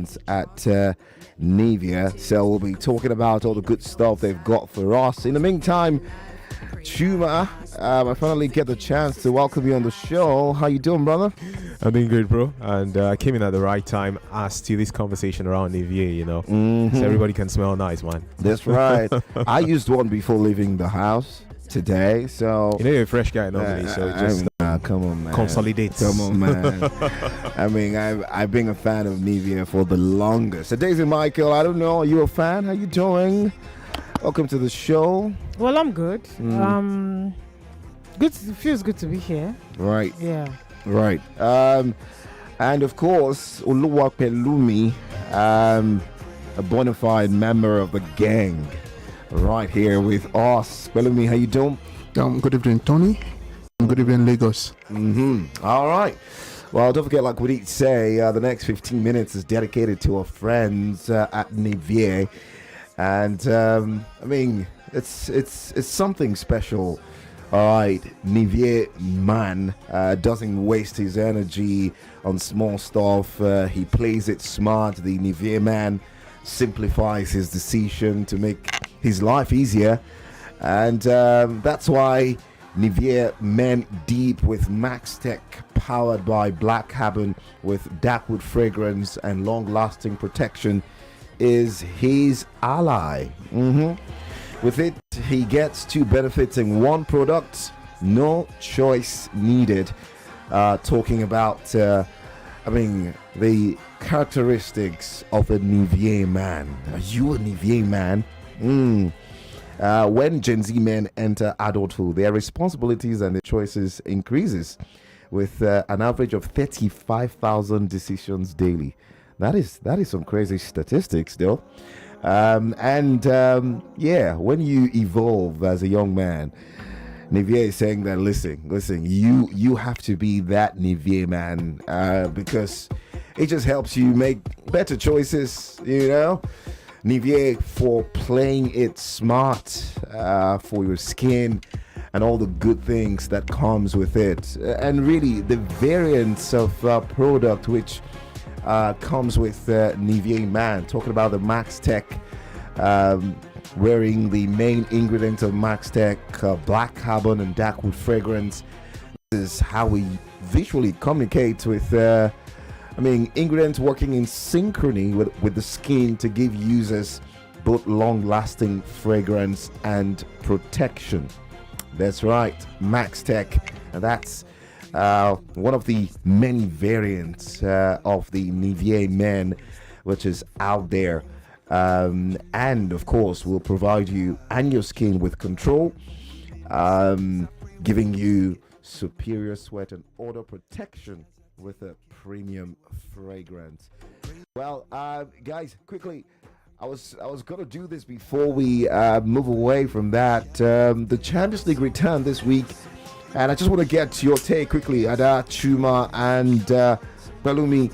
friends at Nivea. So we'll be talking about all the good stuff they've got for us. In the meantime, Chuma, I finally get the chance to welcome you on the show. How you doing, brother? I'm doing great, bro. And I came in at the right time as to this conversation around Nivea, you know. So everybody can smell nice, man. That's right. I used one before leaving the house today, so... You know you're a fresh guy normally, so it just come on, man. consolidates. Come on, man. I mean, I've been a fan of Nivea for the longest. So Daisy Michael, I don't know, are you a fan? How you doing? Welcome to the show. Well, I'm good. Good. Feels good to be here. Right. Yeah. Right. And of course, Oluwapelumi, a bona fide member of the gang, right here with us. Pelumi, how you doing? Good evening, Tony. Good evening, Lagos. All right. Well, don't forget, like we did say, the next 15 minutes is dedicated to our friends at Nivea. And I mean, it's something special. All right, Nivea man doesn't waste his energy on small stuff. He plays it smart. The Nivea man simplifies his decision to make his life easier, and that's why Nivea Men Deep with Max Tech, powered by Black Carbon with darkwood fragrance and long-lasting protection, is his ally. With it, he gets two benefits in one product. No choice needed. Talking about, the characteristics of a Nivea man. Are you a Nivea man? When Gen Z men enter adulthood, their responsibilities and their choices increases with an average of 35,000 decisions daily. That is some crazy statistics, though. When you evolve as a young man, Nivea is saying that listen, you have to be that Nivea man, because it just helps you make better choices, you know. Nivea for playing it smart, for your skin and all the good things that comes with it, and really the variants of product which comes with Nivea Man. Talking about the Max Tech, wearing the main ingredient of Max Tech, black carbon and darkwood fragrance. This is how we visually communicate with ingredients working in synchrony with the skin to give users both long-lasting fragrance and protection. That's right, Max Tech, and that's one of the many variants of the Nivea Men, which is out there, and of course will provide you and your skin with control, giving you superior sweat and odor protection with a premium fragrance. Well, guys, quickly, I was gonna do this before we move away from that. The Champions League return this week. And I just want to get your take quickly, Ada, Chuma, and Pelumi.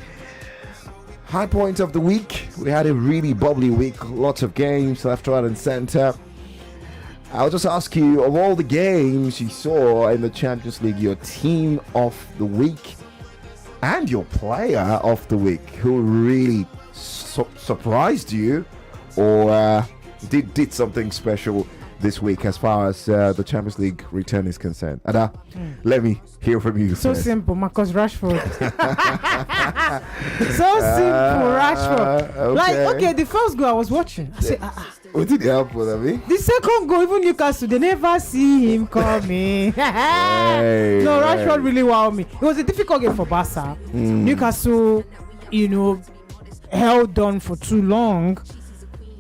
High points of the week. We had a really bubbly week. Lots of games, left, right, and center. I'll just ask you, of all the games you saw in the Champions League, your team of the week and your player of the week, who really surprised you or did something special this week as far as the Champions League return is concerned. Ada, let me hear from you. So first. simple, Marcus Rashford. So simple, Rashford. Okay. The first goal I was watching, I said, What did he help with, Abi? The second goal, even Newcastle, they never see him coming. No, Rashford really wowed me. It was a difficult game for Barca. Newcastle, held on for too long.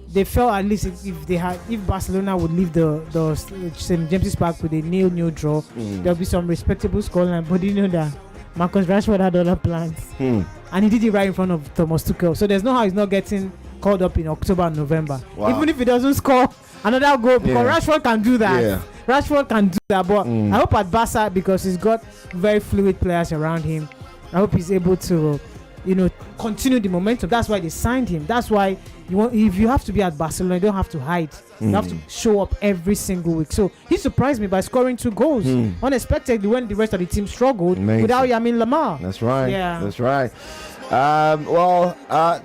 They felt at least if Barcelona would leave the St. James's Park with a 0-0 draw, there'll be some respectable scoreline. But you know that Marcus Rashford had other plans, and he did it right in front of Thomas Tuchel. So there's no how he's not getting called up in October and November. Wow. Even if he doesn't score another goal, because Rashford can do that. Yeah. Rashford can do that. But I hope at Barca, because he's got very fluid players around him, I hope he's able to continue the momentum. That's why they signed him. That's why if you have to be at Barcelona, you don't have to hide. You have to show up every single week. So he surprised me by scoring 2 goals unexpectedly when the rest of the team struggled without Yamin Lamar. That's right. Yeah, that's right.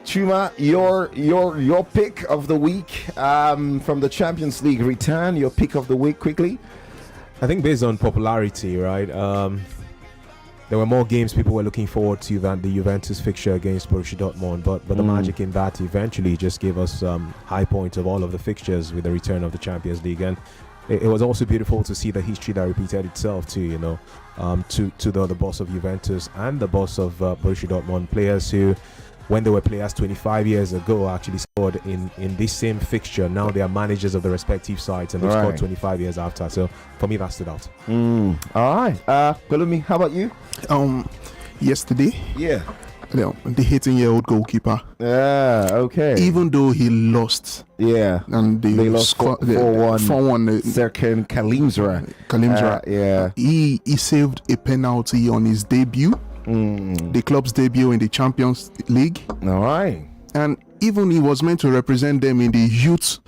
Chuma, your pick of the week from the Champions League return. Your pick of the week quickly. I think based on popularity, right? There were more games people were looking forward to than the Juventus fixture against Borussia Dortmund. But the magic in that eventually just gave us high points of all of the fixtures with the return of the Champions League. And it was also beautiful to see the history that repeated itself too, to the boss of Juventus and the boss of Borussia Dortmund, players who, when they were players 25 years ago, actually scored in this same fixture. Now they are managers of the respective sides, and they've scored 25 years after. So for me, that stood out. All right. Pelumi, how about you? Yesterday, Yeah. the 18-year-old goalkeeper, Okay. even though he lost, and They lost 4-1. 4-1. Serkan Kalimzra, yeah. he saved a penalty on his debut, the club's debut in the Champions League. All right. And even he was meant to represent them in the youth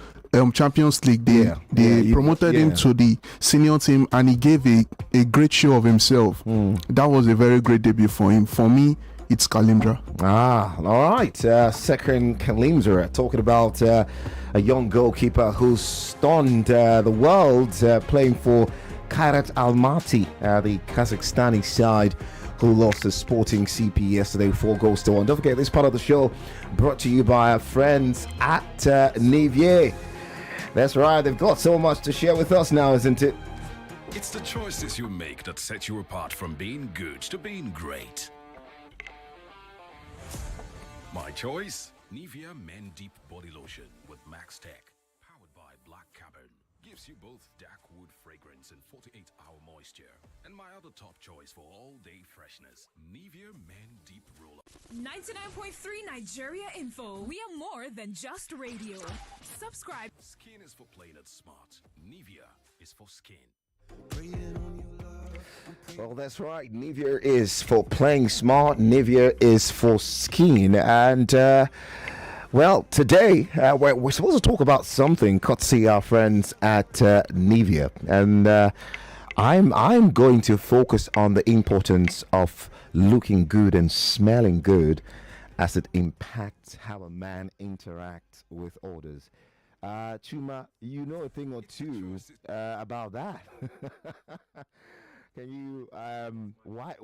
Champions League. They promoted him to the senior team, and he gave a great show of himself. That was a very great debut for him. For me, it's Kalimdra. All right. Serkan Kalimzra, talking about a young goalkeeper who stunned the world, playing for Kairat Almaty, the Kazakhstani side, who lost to Sporting CP yesterday 4-1. Don't forget, this part of the show brought to you by our friends at Nivier. That's right, they've got so much to share with us now, isn't it? It's the choices you make that set you apart from being good to being great. My choice? Nivea Men Deep Body Lotion with Max Tech, powered by Black Carbon. Gives you both dark wood fragrance and 48-hour moisture. And my other top choice for all-day freshness, Nivea Men Deep Roller. 99.3 Nigeria Info. We are more than just radio. Subscribe. Skin is for playing it smart. Nivea is for skin. Well, that's right. Nivea is for playing smart. Nivea is for skin. And, well, today we're supposed to talk about something courtesy our friends at Nivea. And I'm going to focus on the importance of looking good and smelling good as it impacts how a man interacts with others. Chuma, you know a thing or two about that. Can you why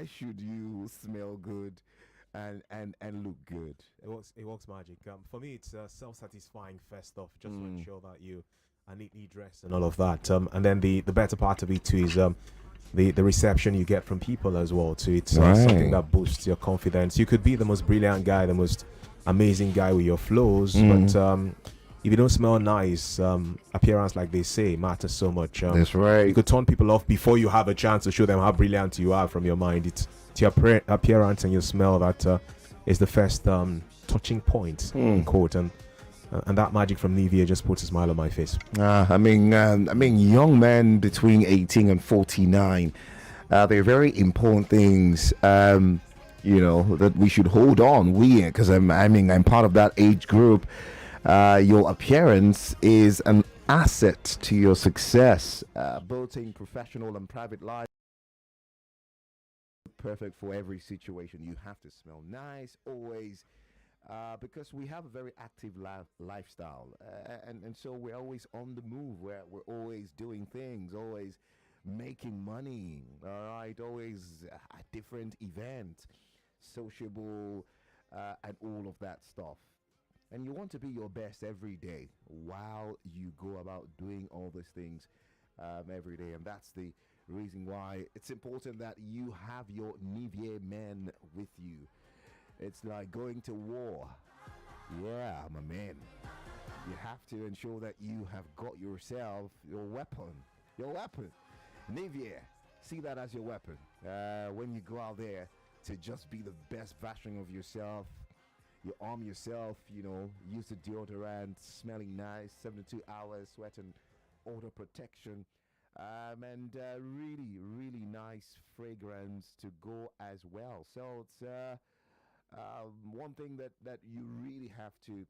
should you smell good and look good? It works magic. For me, it's self-satisfying first off, just to ensure that you are neatly dressed and all of that. And then the better part of it too is the reception you get from people as well too. It's something that boosts your confidence. You could be the most brilliant guy, the most amazing guy with your flows, but if you don't smell nice, appearance, like they say, matters so much. That's right. You could turn people off before you have a chance to show them how brilliant you are from your mind. It's your appearance and your smell that is the first touching point, in quote, and that magic from Nivea just puts a smile on my face. I mean, young men between 18 and 49, they're very important things. That we should hold on. Because I'm part of that age group. Your appearance is an asset to your success, both in professional and private life. Perfect for every situation. You have to smell nice always, because we have a very active lifestyle, and so we're always on the move. We're always doing things, always making money. All right, always at different events, sociable, and all of that stuff. And you want to be your best every day while you go about doing all these things every day. And that's the reason why it's important that you have your Nivea men with you. It's like going to war. Yeah, I'm a man. You have to ensure that you have got yourself your weapon. Your weapon. Nivea. See that as your weapon. When you go out there to just be the best version of yourself. You arm yourself, use the deodorant, smelling nice, 72 hours, sweat and odor protection, and really, really nice fragrance to go as well. So it's one thing that you really have to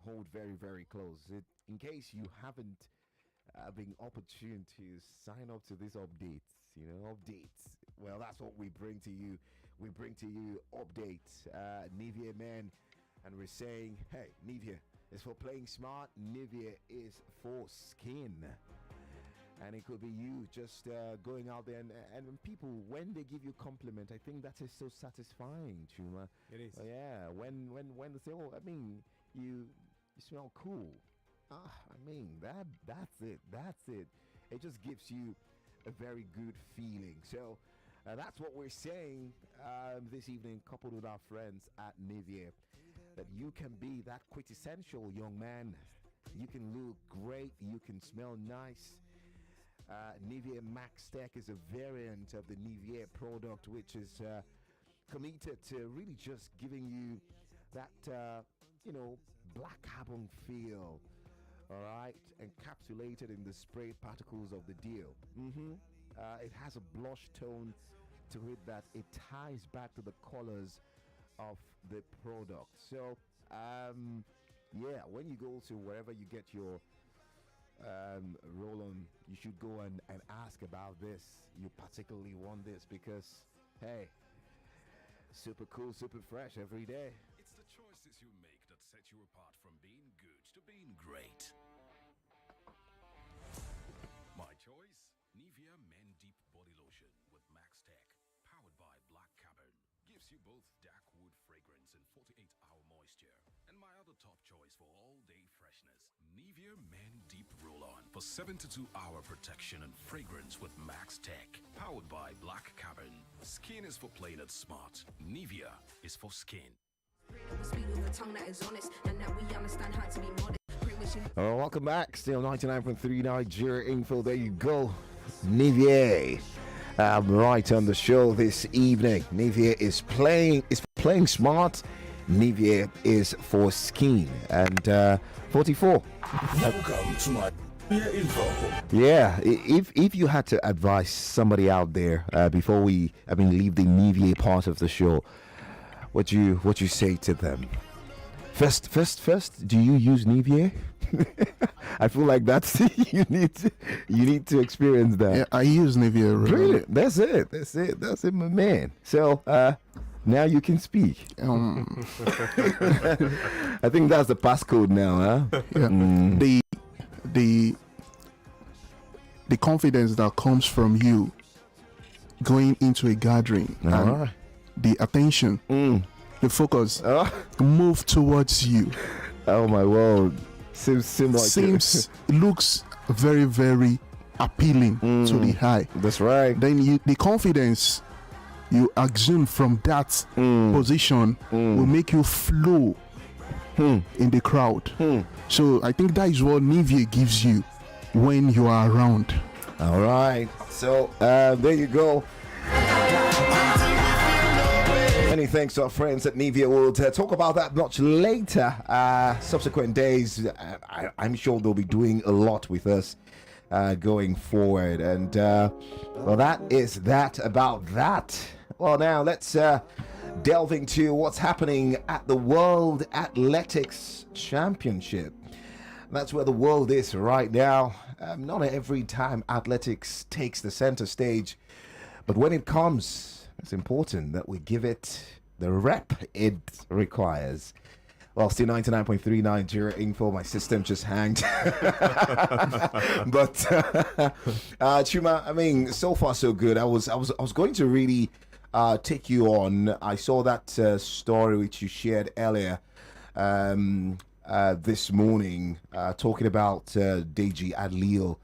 hold very, very close. In case you haven't been opportune to sign up to these updates, well, that's what we bring to you we bring to you updates, Nivea men, and we're saying, hey, Nivea is for playing smart, Nivea is for skin. And it could be you just going out there and people, when they give you compliment, I think that is so satisfying, Chuma. It is. Yeah, when they say, oh, I mean, you smell cool. I mean, that's it. It just gives you a very good feeling. So that's what we're saying this evening, coupled with our friends at Nivea, that you can be that quintessential young man. You can look great. You can smell nice. Nivea Max Tech is a variant of the Nivea product, which is committed to really just giving you that, black carbon feel. All right, encapsulated in the spray particles of the deal. It has a blush tone to it that it ties back to the colors of the product. So, when you go to wherever you get your roll on, you should go and ask about this. You particularly want this because, hey, super cool, super fresh every day. It's the choices you make that set you apart from being good to being great. My choice, Nivea Men Deep Body Lotion with Max Tech, powered by Black Carbon. Gives you both dark wood fragrance and 48-hour moisture. And my other top choice for all-day freshness, Nivea Men Deep Roll-On for 72-hour protection and fragrance with Max Tech, powered by Black Carbon. Skin is for playing it smart. Nivea is for skin. Speak with a tongue that is honest, and that we understand how to be modest. Welcome back. Still 99.3 Nigeria Info. There you go. Nivea. Right on the show this evening. Nivea is playing smart. Nivea is for skin. And 44. Welcome to my info. Yeah, if you had to advise somebody out there before we leave the Nivea part of the show, what you say to them? First, do you use Nivea? I feel like that's you need to experience that. Yeah, I use Nivea. Brilliant. That's it, my man. So now you can speak. I think that's the passcode now, huh? Yeah. The confidence that comes from you going into a gathering, and the attention, the focus, move towards you. Oh my word! Seems looks very, very appealing to the eye. That's right. Then the confidence you assume from that position will make you flow in the crowd. So I think that is what Nivea gives you when you are around. All right. So there you go. Many thanks to our friends at Nivea. We'll talk about that much later. Subsequent days, I'm sure they'll be doing a lot with us going forward. And well, that is that about that. Well, now let's delve into what's happening at the World Athletics Championship. That's where the world is right now. Not every time athletics takes the center stage, but when it comes, it's important that we give it the rep it requires. Well, still 99.3 Nigeria Info. My system just hanged. But Chuma, so far so good. I was going to really take you on. I saw that story which you shared earlier this morning, talking about Deji Adlil,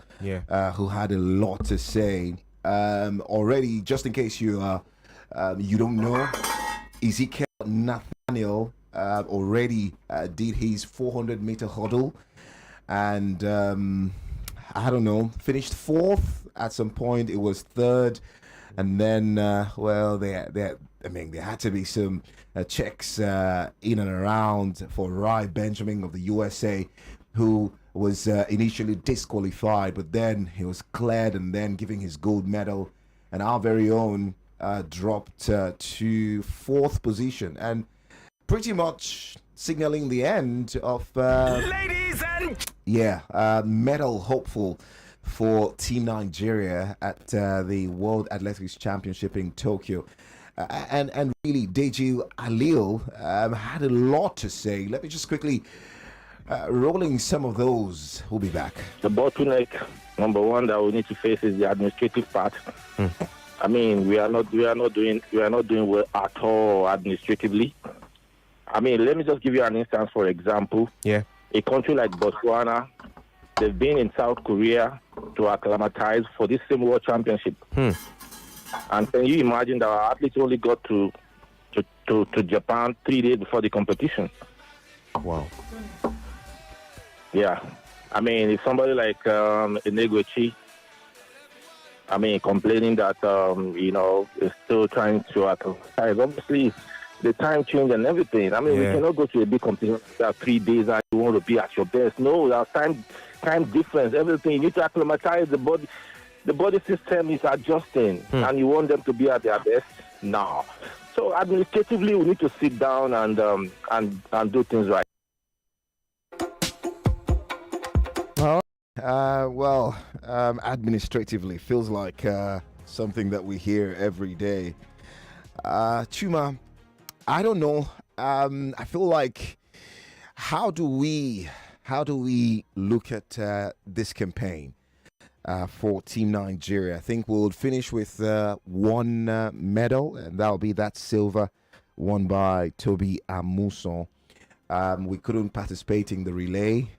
who had a lot to say. Already, just in case you don't know, Ezekiel Nathaniel already did his 400-meter hurdle, and I don't know, finished fourth at some point. It was third, and then there had to be some checks in and around for Rai Benjamin of the USA, who was initially disqualified, but then he was cleared and then giving his gold medal, and our very own dropped to fourth position, and pretty much signaling the end of Ladies and medal hopeful for Team Nigeria at the World Athletics Championship in Tokyo. And really, Deji Alil had a lot to say. Let me just quickly rolling some of those. We'll be back. The bottleneck number one that we need to face is the administrative part. I mean, we are not doing well at all administratively. I mean, let me just give you an instance. For example, a country like Botswana, they've been in South Korea to acclimatize for this same World Championship. And can you imagine that our athletes only got to Japan 3 days before the competition? Wow. Yeah. I mean, if somebody like Eneguchi, I mean, complaining that, is still trying to acclimatize. Obviously, the time change and everything. I mean, we cannot go to a big competition that 3 days and you want to be at your best. No, there's time difference, everything. You need to acclimatize the body. The body system is adjusting, and you want them to be at their best now. So administratively, we need to sit down and do things right. Administratively feels like something that we hear every day. Chuma, I don't know. I feel like how do we look at this campaign for Team Nigeria? I think we'll finish with one medal, and that'll be that silver won by Toby Amuson. We couldn't participate in the relay.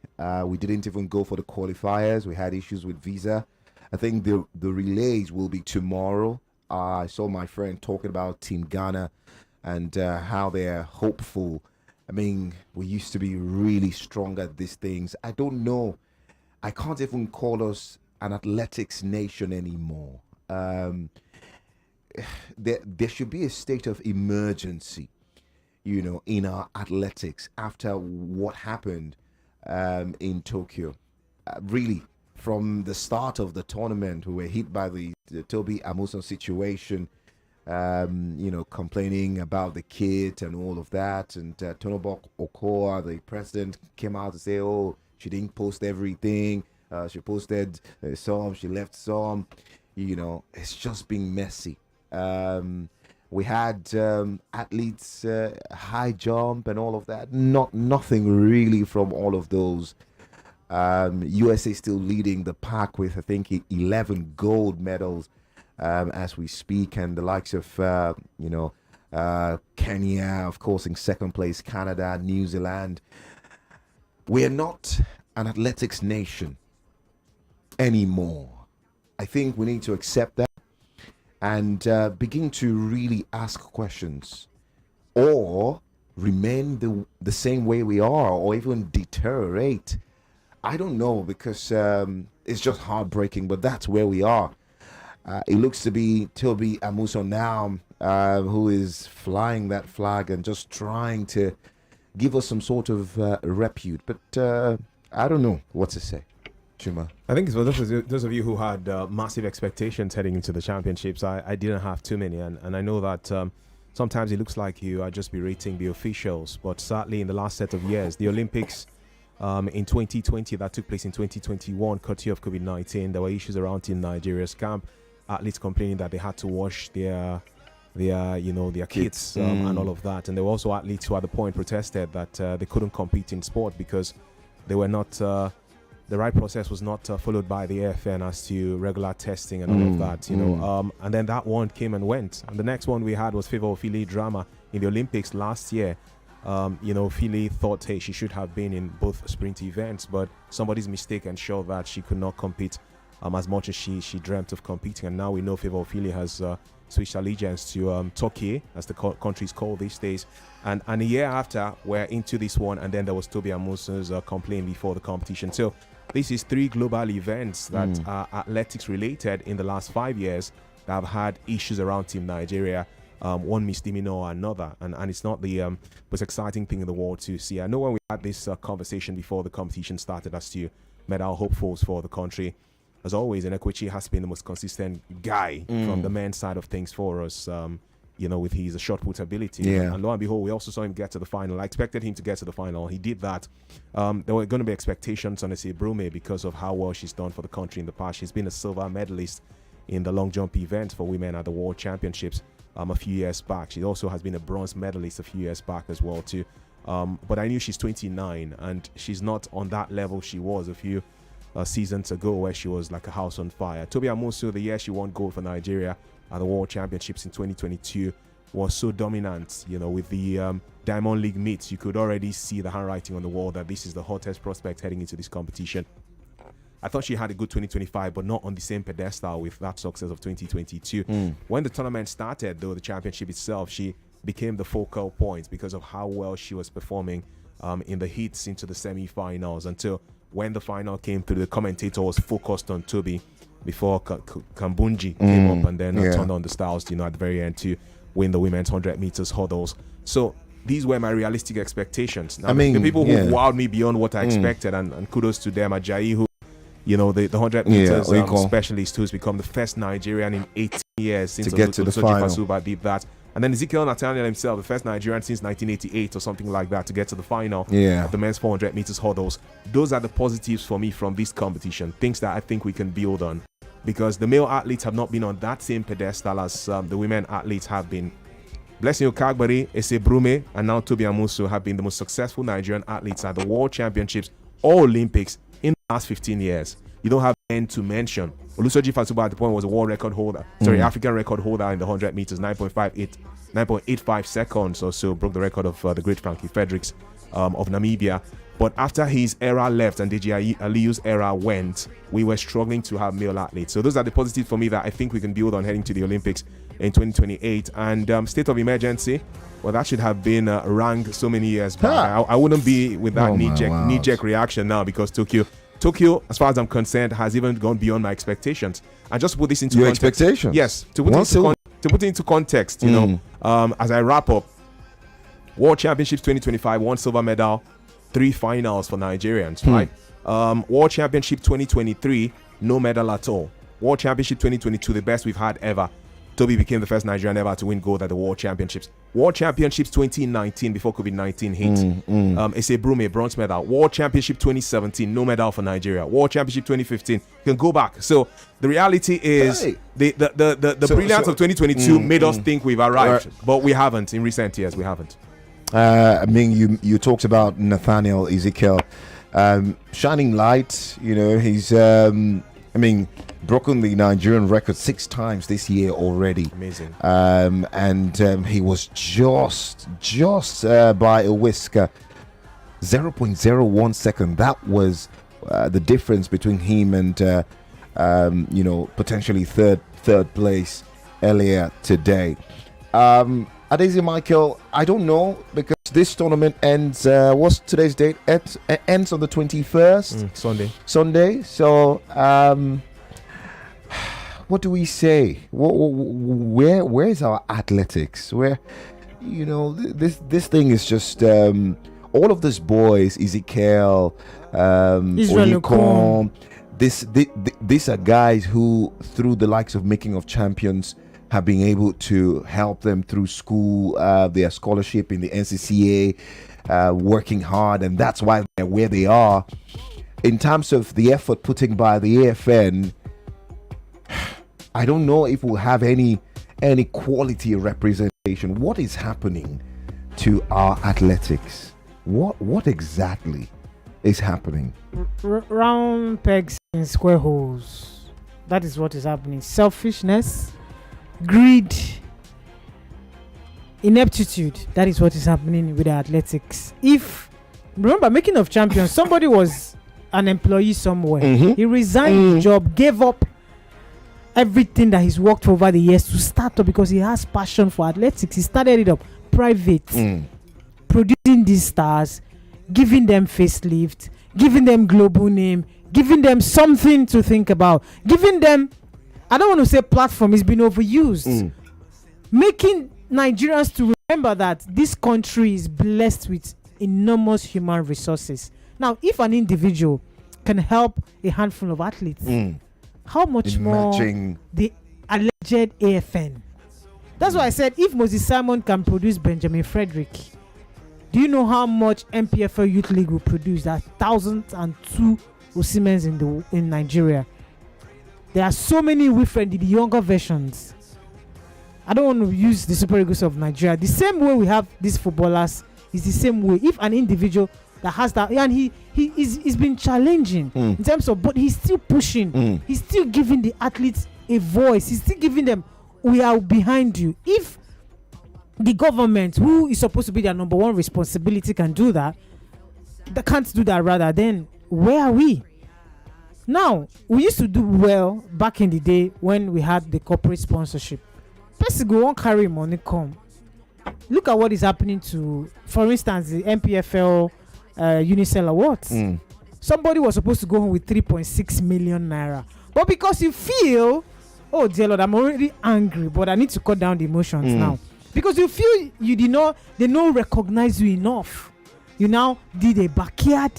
We didn't even go for the qualifiers. We had issues with visa. I think the relays will be tomorrow. I saw my friend talking about Team Ghana and how they're hopeful. I mean, we used to be really strong at these things. I don't know. I can't even call us an athletics nation anymore. There should be a state of emergency, in our athletics after what happened in Tokyo. Really, from the start of the tournament, we were hit by the Toby Amuson situation, complaining about the kit and all of that. And Tonobok Okoa, the president, came out to say, oh, she didn't post everything. She posted some, she left some. It's just been messy. We had athletes, high jump and all of that. Nothing really from all of those. USA still leading the pack with, I think, 11 gold medals as we speak. And the likes of, Kenya, of course, in second place, Canada, New Zealand. We're not an athletics nation anymore. I think we need to accept that and begin to really ask questions, or remain the same way we are, or even deteriorate. I don't know, because it's just heartbreaking, but that's where we are. It looks to be Toby Amuson now who is flying that flag and just trying to give us some sort of repute, but I don't know what to say. Chuma. I think for those of you who had massive expectations heading into the championships, I didn't have too many, and I know that sometimes it looks like you are just berating the officials, but sadly in the last set of years, the Olympics in 2020 that took place in 2021, courtesy of COVID-19, there were issues around Team Nigeria's camp, athletes complaining that they had to wash their kits and all of that, and there were also athletes who at the point protested that they couldn't compete in sport because they were not the right process was not followed by the AFN as to regular testing and all of that, and then that one came and went. And the next one we had was Favour Ofili drama in the Olympics last year. Ofili thought, hey, she should have been in both sprint events, but somebody's mistake ensured that she could not compete as much as she dreamt of competing. And now we know Favour Ofili has switched allegiance to Turkey, as the country is called these days. And a year after, we're into this one, and then there was Toby Amuson's complaint before the competition. So this is 3 global events that are athletics related in the last 5 years that have had issues around Team Nigeria, one misdemeanor or another, and it's not the most exciting thing in the world to see. I know when we had this conversation before the competition started as to medal hopefuls for the country, as always, Eneguchi has been the most consistent guy from the men's side of things for us, with his shot put ability. Yeah. And lo and behold, we also saw him get to the final. I expected him to get to the final. He did that. There were going to be expectations on Esi Brume because of how well she's done for the country in the past. She's been a silver medalist in the long jump event for women at the World Championships. a few years back. She also has been a bronze medalist a few years back as well too. But I knew she's 29 and she's not on that level she was a few seasons ago, where she was like a house on fire. Tobi Amusu, the year she won gold for Nigeria at the World Championships in 2022, was so dominant. You know, with the Diamond League meets, you could already see the handwriting on the wall that this is the hottest prospect heading into this competition. I thought she had a good 2025, but not on the same pedestal with that success of 2022. When the tournament started, though, the championship itself, she became the focal point because of how well she was performing in the heats into the semi-finals, until when the final came through, the commentator was focused on Tobi before Kambunji came up and then turned on the styles, you know, at the very end to win the women's 100 meters hurdles. So these were my realistic expectations. Now, the people who wowed me beyond what I expected, and kudos to them, Ajayi, who, you know, the 100 meters specialist, who's become the first Nigerian in 18 years since Olusoji Fasuba did that. And then Ezekiel Nathaniel himself, the first Nigerian since 1988 or something like that, to get to the final of the men's 400 meters hurdles. Those are the positives for me from this competition, things that I think we can build on, because the male athletes have not been on that same pedestal as the women athletes have been. Blessing Okagbari, Ese Brume, and now Tobi Amusu have been the most successful Nigerian athletes at the World Championships or Olympics in the last 15 years. You don't have end to mention. Olusoji Fasuba at the point was a world record holder, African record holder in the 100 meters, 9.85 seconds or so, broke the record of the great Frankie Fredericks of Namibia. But after his era left and Deji Aliyu's era went, we were struggling to have male athletes. So those are the positives for me that I think we can build on heading to the Olympics in 2028. And state of emergency, well, that should have been rang so many years back. I wouldn't be with that knee-jerk reaction now, because Tokyo, as far as I'm concerned, has even gone beyond my expectations. And just to put this into context, expectations? Yes, to put it into context, you know, as I wrap up, World Championships 2025, 1 silver medal, 3 finals for Nigerians, right? World Championship 2023, no medal at all. World Championship 2022, the best we've had ever. Tobi became the first Nigerian ever to win gold at the World Championships. World Championships 2019, before COVID-19 hit. Ese Brume, bronze medal. World Championship 2017, no medal for Nigeria. World Championship 2015, you can go back. So the reality is, the brilliance of 2022 made us think we've arrived, but we haven't. In recent years, we haven't. I mean, you talked about Nathaniel Ezekiel, shining light. You know, he's broken the Nigerian record 6 times this year already. Amazing. And he was just by a whisker, 0.01 second. That was the difference between him and potentially third place earlier today. Adesi Michael, I don't know, because this tournament ends. What's today's date? Ends on the 21st. Sunday. So, what do we say? Where is our athletics? Where, you know, this thing is just all of these boys, Ezekiel, Onyekon. These are guys who, through the likes of Making of Champions, have been able to help them through school, their scholarship in the NCCA, working hard, and that's why they're where they are. In terms of the effort put in by the AFN, I don't know if we'll have any quality representation. What is happening to our athletics? What exactly is happening? Round pegs in square holes. That is what is happening. Selfishness, greed, ineptitude. That is what is happening with the athletics. Remember, Making of Champions, somebody was an employee somewhere. He resigned his job, gave up everything that he's worked for over the years to start up because he has passion for athletics. He started it up private, producing these stars, giving them facelift, giving them global name, giving them something to think about, giving them, I don't want to say platform, it's been overused, making Nigerians to remember that this country is blessed with enormous human resources. Now, if an individual can help a handful of athletes, how much more the alleged AFN? That's why I said, if Moses Simon can produce Benjamin Frederick, do you know how much MPFL Youth League will produce? There are 1,002 Osimens in Nigeria. There are so many Wilfred, the younger versions. I don't want to use the Super Eagles of Nigeria. The same way we have these footballers is the same way. If an individual that has that, and he's been challenging in terms of, but he's still pushing. He's still giving the athletes a voice. He's still giving them, we are behind you. If the government, who is supposed to be their number one responsibility, can do that, they can't do that rather, then where are we? Now, we used to do well back in the day when we had the corporate sponsorship. Person go won't carry money come. Look at what is happening to, for instance, the MPFL Unicel Awards. Somebody was supposed to go home with 3.6 million naira. But because you feel, oh dear Lord, I'm already angry, but I need to cut down the emotions now. Because you feel you did not, they don't recognize you enough. You now did a backyard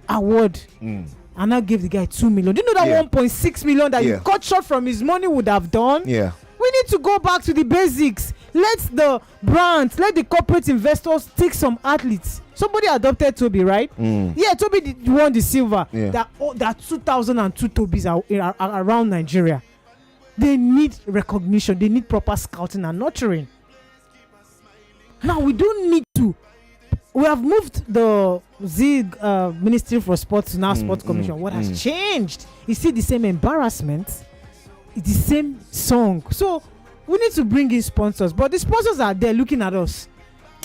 award. And now give the guy 2 million. Do you know that 1.6 million that you cut short from his money would have done? Yeah. We need to go back to the basics. Let the brands, let the corporate investors take some athletes. Somebody adopted Toby, right? Yeah, Toby won the silver. There are 2,002 Tobys are around Nigeria. They need recognition. They need proper scouting and nurturing. Now, we don't need to. We have moved the Ministry for Sports to now Sports Commission. What has changed? It's still the same embarrassment. It's the same song. So we need to bring in sponsors. But the sponsors are there looking at us.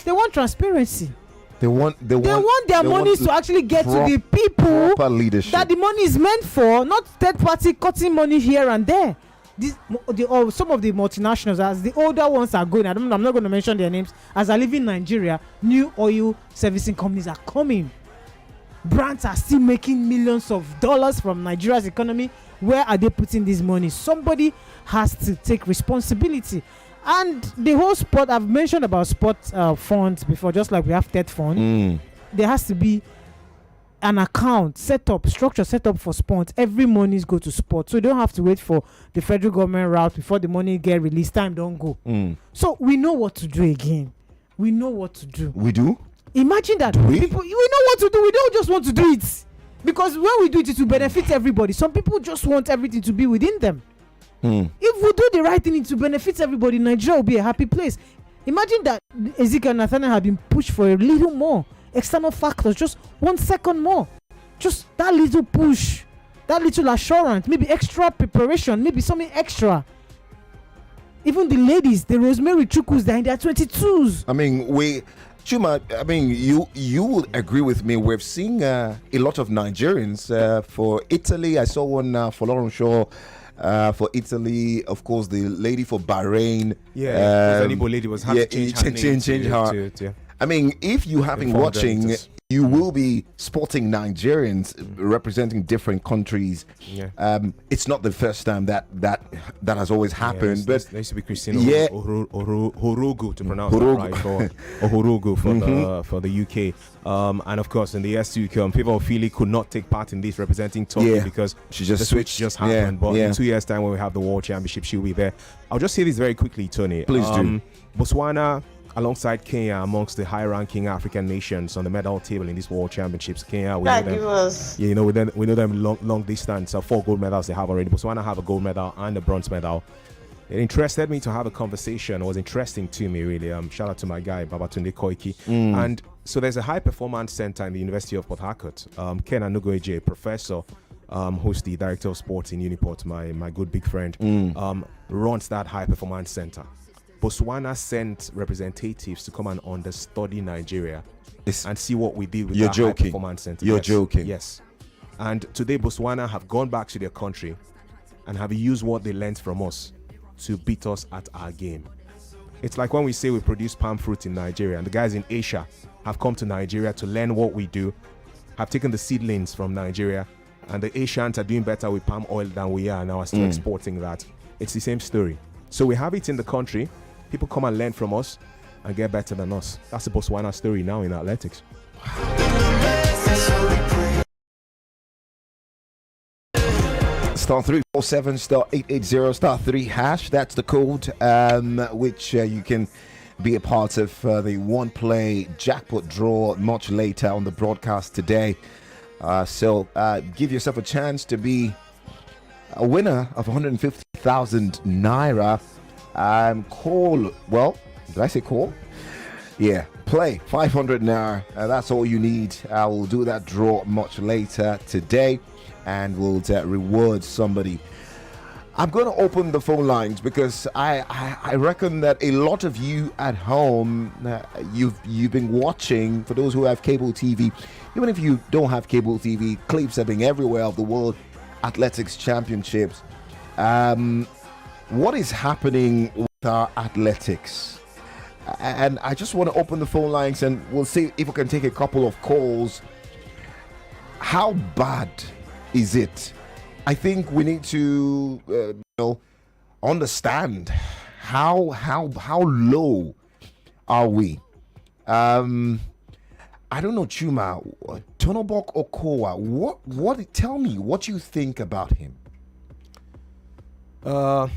They want transparency. They want their monies to actually get to the people that the money is meant for, not third party cutting money here and there. Some of the multinationals, as the older ones are going, I'm not going to mention their names, as I live in Nigeria, new oil servicing companies are coming. Brands are still making millions of dollars from Nigeria's economy. Where are they putting this money? Somebody has to take responsibility. And the whole sport, I've mentioned about sport funds before, just like we have TED fund. There has to be an account structure set up for sports. Every monies go to sport, so you don't have to wait for the federal government route before the money get released. Time don't go. So we know what to do again. We know what to do. We do. Imagine that people. We know what to do. We don't just want to do it because when we do it, it will benefit everybody. Some people just want everything to be within them. If we do the right thing, it will benefit everybody. Nigeria will be a happy place. Imagine that Ezekiel Nathaniel had been pushed for a little more external factors, just 1 second more, just that little push, that little assurance, maybe extra preparation, maybe something extra. Even the ladies, the Rosemary Chukwus, they're in their 22s. I mean, Chuma, I mean, you will agree with me. We've seen a lot of Nigerians for Italy. I saw one for Lauren Shaw. For Italy, of course, the lady for Bahrain. The Igbo lady was having to change her name. I mean, if you have been watching, you will be spotting Nigerians representing different countries. It's not the first time that has always happened. But there used to be Christina Horogu to pronounce that right, or Horogu for the UK. And of course, in the years to come, people of Philly could not take part in this representing Turkey because the switch just happened. But in 2 years' time, when we have the World Championship, she'll be there. I'll just say this very quickly, Tony. Please do. Botswana, alongside Kenya, amongst the high-ranking African nations on the medal table in these World Championships. Kenya, we know them long distance. 4 gold medals they have already. Botswana have a gold medal and a bronze medal. It interested me to have a conversation. It was interesting to me, really. Shout out to my guy, Babatunde Koiki. And so there's a high-performance center in the University of Port Harcourt. Ken Anugoeje, a professor, who's the director of sports in Uniport, my good big friend, runs that high-performance center. Botswana sent representatives to come and understudy Nigeria and see what we did with that high-performance center. You're joking. Yes. And today, Botswana have gone back to their country and have used what they learned from us to beat us at our game. It's like when we say we produce palm fruit in Nigeria, and the guys in Asia have come to Nigeria to learn what we do, have taken the seedlings from Nigeria, and the Asians are doing better with palm oil than we are, and now are still exporting that. It's the same story. So we have it in the country. People come and learn from us and get better than us. That's the Botswana story now in athletics. Star 347 star 880 star 3 hash. That's the code which you can be a part of the one play jackpot draw much later on the broadcast today. So give yourself a chance to be a winner of 150,000 naira. Call. Well, did I say call? Yeah, play 500 naira. That's all you need. I will do that draw much later today, and we'll reward somebody. I'm going to open the phone lines because I reckon that a lot of you at home, you've been watching. For those who have cable TV, even if you don't have cable TV, clips have been everywhere of the World Athletics Championships. What is happening with our athletics? And I just want to open the phone lines, and we'll see if we can take a couple of calls. How bad is it? I think we need to understand how low are we. I don't know, Chuma, Tonobok Okowa. What? Tell me what you think about him. To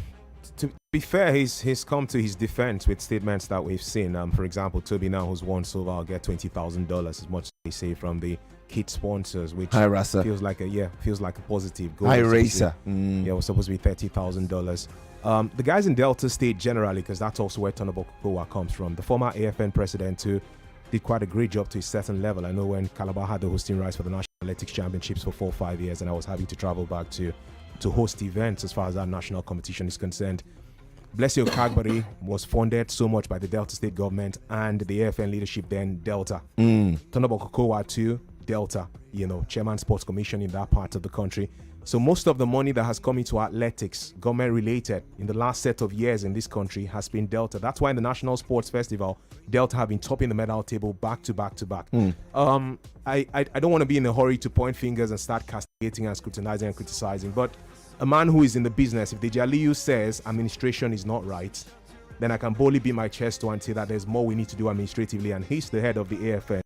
be fair, he's come to his defense with statements that we've seen. For example, Toby now, who's won silver, I'll get $20,000 as much as they say from the kit sponsors, which feels like a positive goal. Hi, Racer. Yeah, it was supposed to be $30,000. The guys in Delta State generally, because that's also where Tonobok Okowa comes from. The former AFN president too did quite a great job to a certain level. I know when Calabar had the hosting rights for the National Athletics Championships for 4 or 5 years, and I was having to travel back to host events as far as that national competition is concerned. Blessio Kagbari was funded so much by the Delta State government and the AFN leadership then, Delta. Tonobok Okowa too, Delta, Chairman Sports Commission in that part of the country. So most of the money that has come into athletics, government related, in the last set of years in this country has been Delta. That's why in the National Sports Festival, Delta have been topping the medal table back to back to back. I don't want to be in a hurry to point fingers and start castigating and scrutinizing and criticizing, but a man who is in the business, if Deji Aliyu says administration is not right, then I can boldly beat my chest to and say that there's more we need to do administratively, and he's the head of the AFN.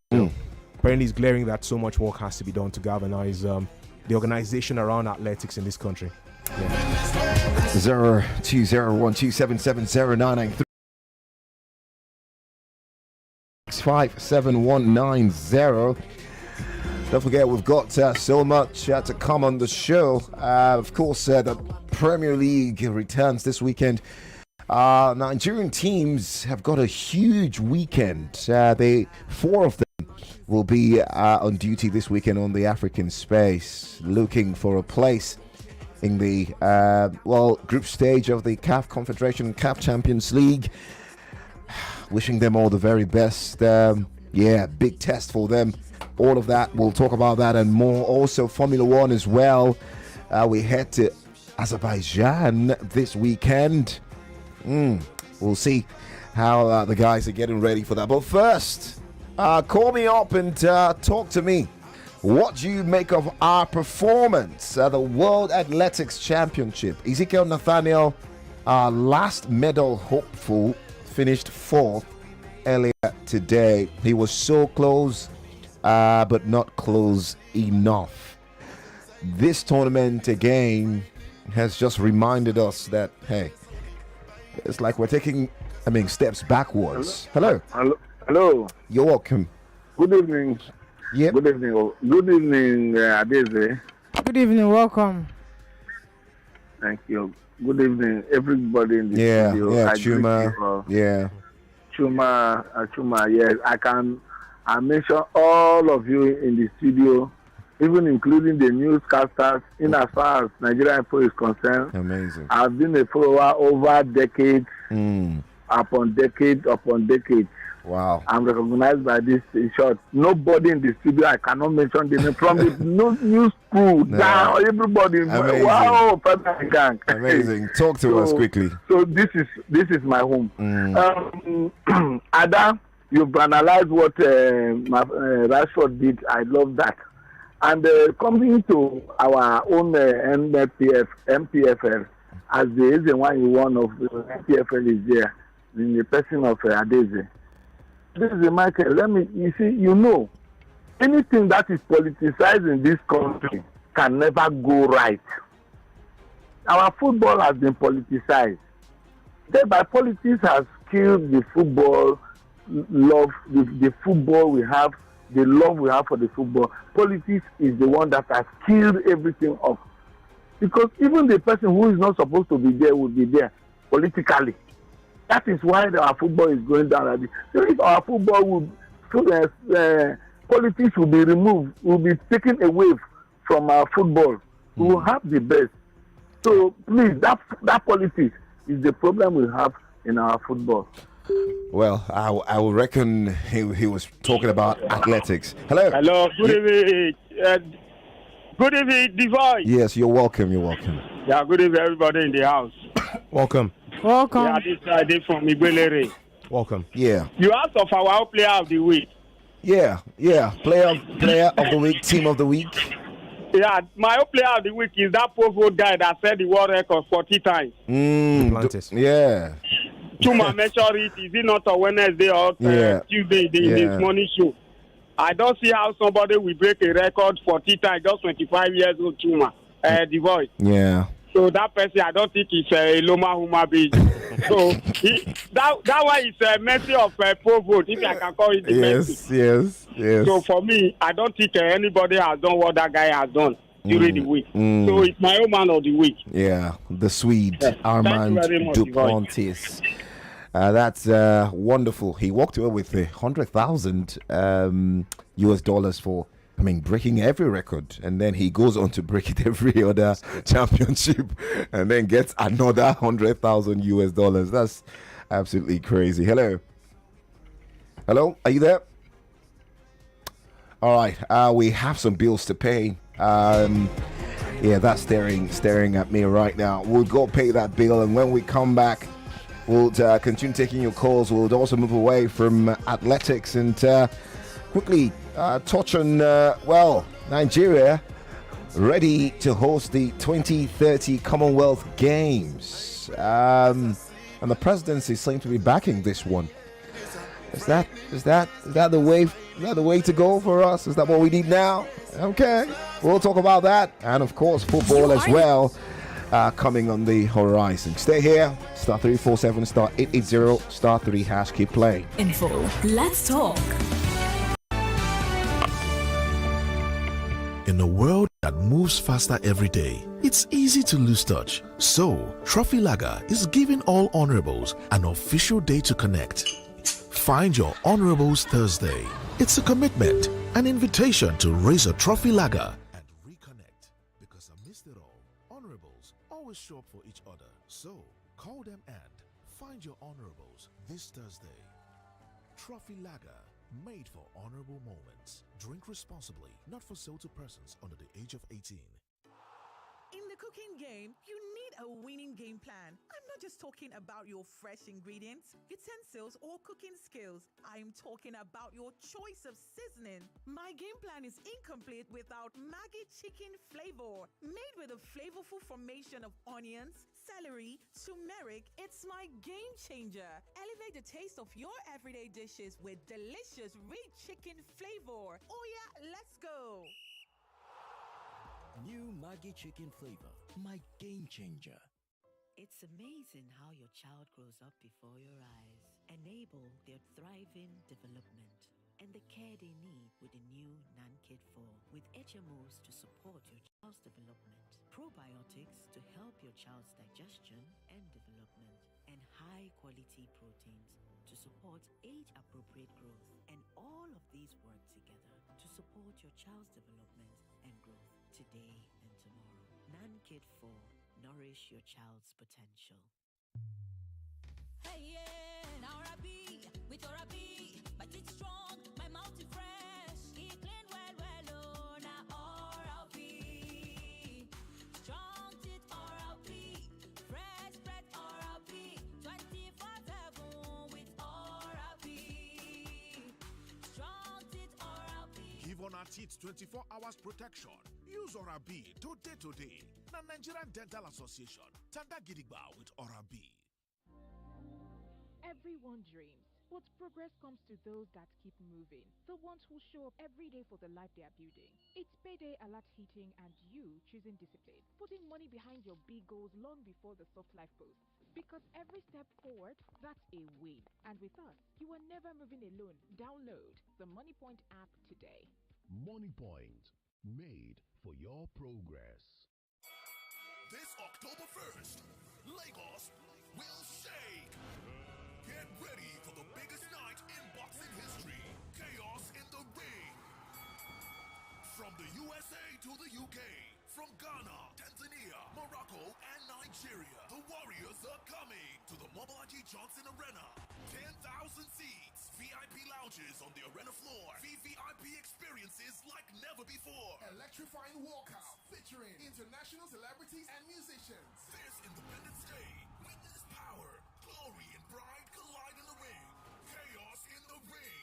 Apparently it's glaring that so much work has to be done to galvanize the organization around athletics in this country. 0201277099 57190. Don't forget, we've got so much to come on the show. Of course, the Premier League returns this weekend. Nigerian teams have got a huge weekend. 4 of them will be on duty this weekend on the African space, looking for a place in the group stage of the CAF Confederation CAF Champions League. Wishing them all the very best. Big test for them. All of that, we'll talk about that and more. Also, Formula One as well. We head to Azerbaijan this weekend. We'll see how the guys are getting ready for that. But first, call me up and talk to me. What do you make of our performance at the World Athletics Championship? Ezekiel Nathaniel, our last medal hopeful, finished 4th earlier today. He was so close, but not close enough. This tournament again has just reminded us that, hey, it's like we're taking, steps backwards. Hello. You're welcome. Good evening. Yep. Good evening. Good evening, Adeze. Good evening, welcome. Thank you. Good evening, everybody in the studio. Chuma. Chuma, yes. I mention all of you in the studio, even including the newscasters, in as far as Nigeria Info is concerned. Amazing. I've been a follower over decades, upon decade. Wow. I'm recognized by this in short. Nobody in the studio, I cannot mention the name, from the new school down, everybody. Amazing. Wow, Femi The Gang. Amazing. Talk to us quickly. So this is my home. Ada, you've analyzed what Rashford did. I love that. And coming to our own MPFL, as the reason why you one of the MPFL is there, in the person of Adeze. This is Michael. Anything that is politicized in this country can never go right. Our football has been politicized. Thereby, politics has killed the football love, the football we have, the love we have for the football. Politics is the one that has killed everything off. Because even the person who is not supposed to be there will be there politically. That is why our football is going down like this. So if our football politics will be removed, will be taken away from our football, we will have the best. So please, that politics is the problem we have in our football. Well, I will reckon he was talking about athletics. Hello. Hello. Good evening. Good evening, Devoy. Yes, you're welcome. You're welcome. Yeah, good evening, everybody in the house. Welcome. Welcome. Yeah, this Friday from Igbelere. Welcome. Yeah. You asked of our player of the week. Yeah. Player of the week, team of the week. Yeah, my own player of the week is that Provo guy that said the world record 40 times. Yeah. Chuma mentioned it. Is it not on Wednesday or Tuesday in this morning show? I don't see how somebody will break a record 40 times, just 25 years old, Chuma, the voice. Yeah. So that person, I don't think he's a Loma Huma being. So that one is a mercy of Provo, if I can call it the mercy. Yes. So for me, I don't think anybody has done what that guy has done during the week. So it's my own man of the week. Yeah, the Swede, Armand Duplantis. That's wonderful. He walked away with $100,000 US dollars for, breaking every record, and then he goes on to break it every other championship, and then gets another $100,000 US dollars. That's absolutely crazy. Hello, are you there? All right, we have some bills to pay. That's staring at me right now. We'll go pay that bill, and when we come back, we'll continue taking your calls. We'll also move away from athletics and quickly touch on, Nigeria ready to host the 2030 Commonwealth Games. And the presidency seems to be backing this one. Is that the way to go for us? Is that what we need now? Okay, we'll talk about that, and of course football as well. Coming on the horizon. Stay here. Star 347 star 880 star 3 hash. Keep playing. Info. Let's talk. In a world that moves faster every day, it's easy to lose touch. So, Trophy Lager is giving all honorables an official day to connect. Find your honorables Thursday. It's a commitment, an invitation to raise a Trophy Lager and reconnect. Because amidst it all, honorables always show up for each other. So, call them and find your honorables this Thursday. Trophy Lager, made for honorable moments. Drink responsibly, not for sale to persons under the age of 18. In the cooking game, you need a winning game plan. I'm not just talking about your fresh ingredients, utensils, or cooking skills. I'm talking about your choice of seasoning. My game plan is incomplete without Maggi chicken flavor. Made with a flavorful formation of onions, celery, turmeric, it's my game changer. Elevate the taste of your everyday dishes with delicious, rich chicken flavor. Oh yeah, let's go. New Maggi chicken flavor, my game changer. It's amazing how your child grows up before your eyes. Enable their thriving development and the care they need with the new NanKid 4 with HMOs to support your child's development, probiotics to help your child's digestion and development, and high-quality proteins to support age-appropriate growth. And all of these work together to support your child's development and growth today and tomorrow. NanKid 4. Nourish your child's potential. Hey yeah, now Rabi, with Rabi, but it's strong, my mouth is fresh, it clean well, oh, now Rabi, strong teeth Rabi, fresh bread Rabi, 24/7 with Rabi, strong teeth Rabi. Give on our teeth 24 hours protection. Use Orabi today. Na Nigerian Dental Association. Tanda Gidigba with Orabi. Everyone dreams, but progress comes to those that keep moving. The ones who show up every day for the life they are building. It's payday alert hitting and you choosing discipline. Putting money behind your big goals long before the soft life posts. Because every step forward, that's a win. And with us, you are never moving alone. Download the MoneyPoint app today. MoneyPoint, made for your progress. This October 1st, Lagos will shake. Get ready for the biggest night in boxing history. Chaos in the ring. From the USA to the UK, from Ghana, Tanzania, Morocco, and Nigeria, the Warriors are coming to the Mobolaji Johnson Arena. 10,000 seats, VIP lounges on the arena floor, VVIP experiences like never before. Electrifying walkout featuring international celebrities and musicians. This Independence Day, witness power, glory, and pride collide in the ring. Chaos in the ring.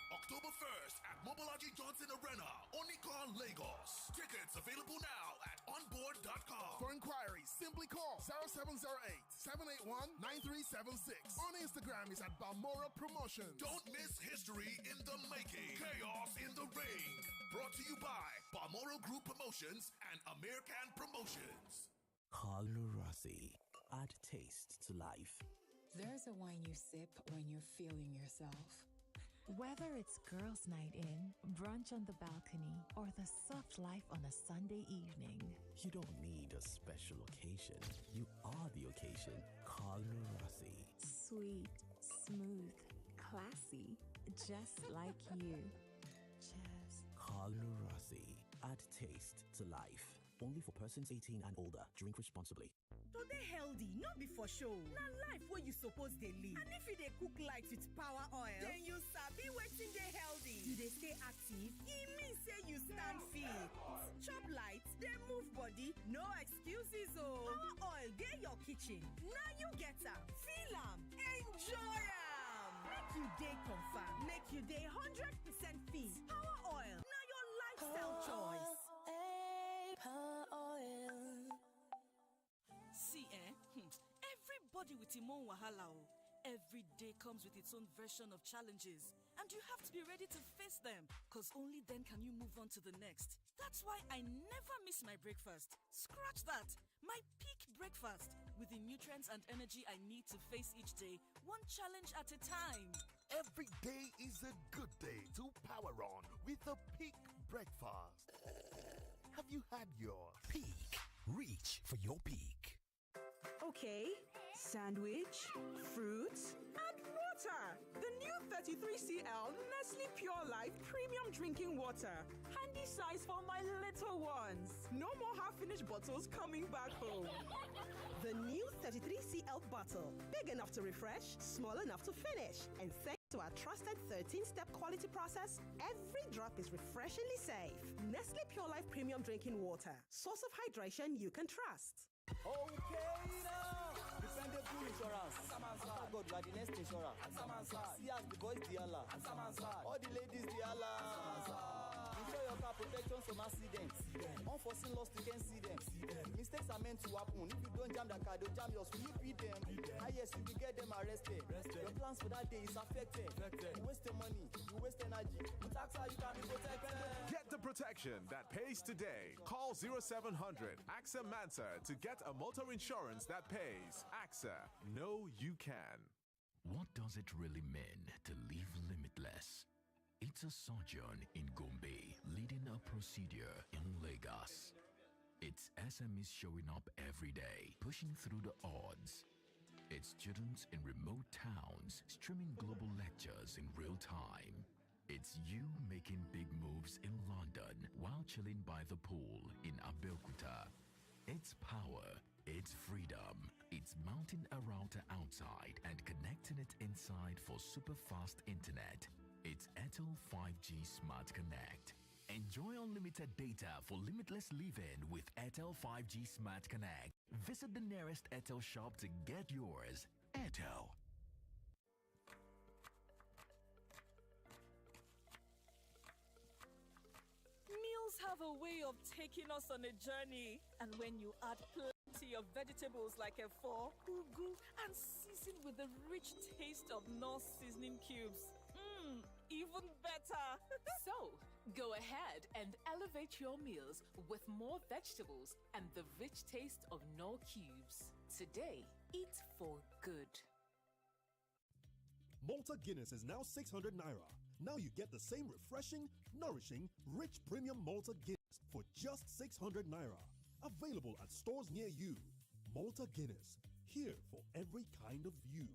October 1st at Mobolaji Johnson Arena, Onikon, Lagos. Tickets available now at onboard.com. For inquiries, simply call 0708-781-9376. On Instagram is at Balmora Promotions. Don't miss history in the making. Chaos in the ring. Brought to you by Balmoral Group Promotions and American Promotions. Carlo Rossi. Add taste to life. There's a wine you sip when you're feeling yourself. Whether it's girls' night in, brunch on the balcony, or the soft life on a Sunday evening. You don't need a special occasion. You are the occasion. Carlo Rossi. Sweet, smooth, classy, just like you. Cheers. Carlo Rossi. Add taste to life. Only for persons 18 and older. Drink responsibly. To dey healthy, not be for show. Na life where you suppose dey live. And if you dey cook light with power oil, then you sabi wetin dey healthy. You dey stay active, e mean say you stand fit. Chop light, dey move body, no excuses oh. Power oil dey your kitchen. Now you get am, feel am, enjoy am. Make you dey confirm, make you dey 100% fit. Power oil, na your lifestyle choice. Power oil. See, everybody with him own wahala. Every day comes with its own version of challenges, and you have to be ready to face them, because only then can you move on to the next. That's why I never miss my breakfast. Scratch that. My peak breakfast, with the nutrients and energy I need to face each day, one challenge at a time. Every day is a good day to power on with a peak breakfast. Have you had your peak? Reach for your peak. Okay, sandwich, fruits, and water. The new 33cl Nestle Pure Life Premium Drinking Water. Handy size for my little ones. No more half-finished bottles coming back home. The new 33cl bottle. Big enough to refresh, small enough to finish. And thanks to our trusted 13-step quality process, every drop is refreshingly safe. Nestle Pure Life Premium Drinking Water. Source of hydration you can trust. Okay now, dependable insurance. After God, you are the next insurance. See as the boys the Allah. All the ladies the Allah. Insure your car protection from accidents. Unforeseen loss, you can see them. Mistakes are meant to happen. If you don't jam the car, they'll jam yours. Will you beat them? Yes, you will get them arrested. Your plans for that day is affected. You waste your money, you waste energy. With AXA, you can be protected. Get the protection that pays today. Call 0700 AXA Mansa to get a motor insurance that pays. AXA, know you can. What does it really mean to live limitless? It's a sojourn in Gombe, leading a procedure in Lagos. It's SMEs showing up every day, pushing through the odds. It's students in remote towns streaming global lectures in real time. It's you making big moves in London while chilling by the pool in Abeokuta. It's power, it's freedom, it's mounting a router outside and connecting it inside for super fast internet. It's Airtel 5G Smart Connect. Enjoy unlimited data for limitless living with Airtel 5G Smart Connect. Visit the nearest Airtel shop to get yours. Airtel. Meals have a way of taking us on a journey, and when you add plenty of vegetables like efo, ugu, and season with the rich taste of North seasoning cubes, even better. So, go ahead and elevate your meals with more vegetables and the rich taste of Knorr cubes. Today, eat for good. Malta Guinness is now 600 naira. Now you get the same refreshing, nourishing, rich premium Malta Guinness for just 600 naira. Available at stores near you. Malta Guinness, here for every kind of you.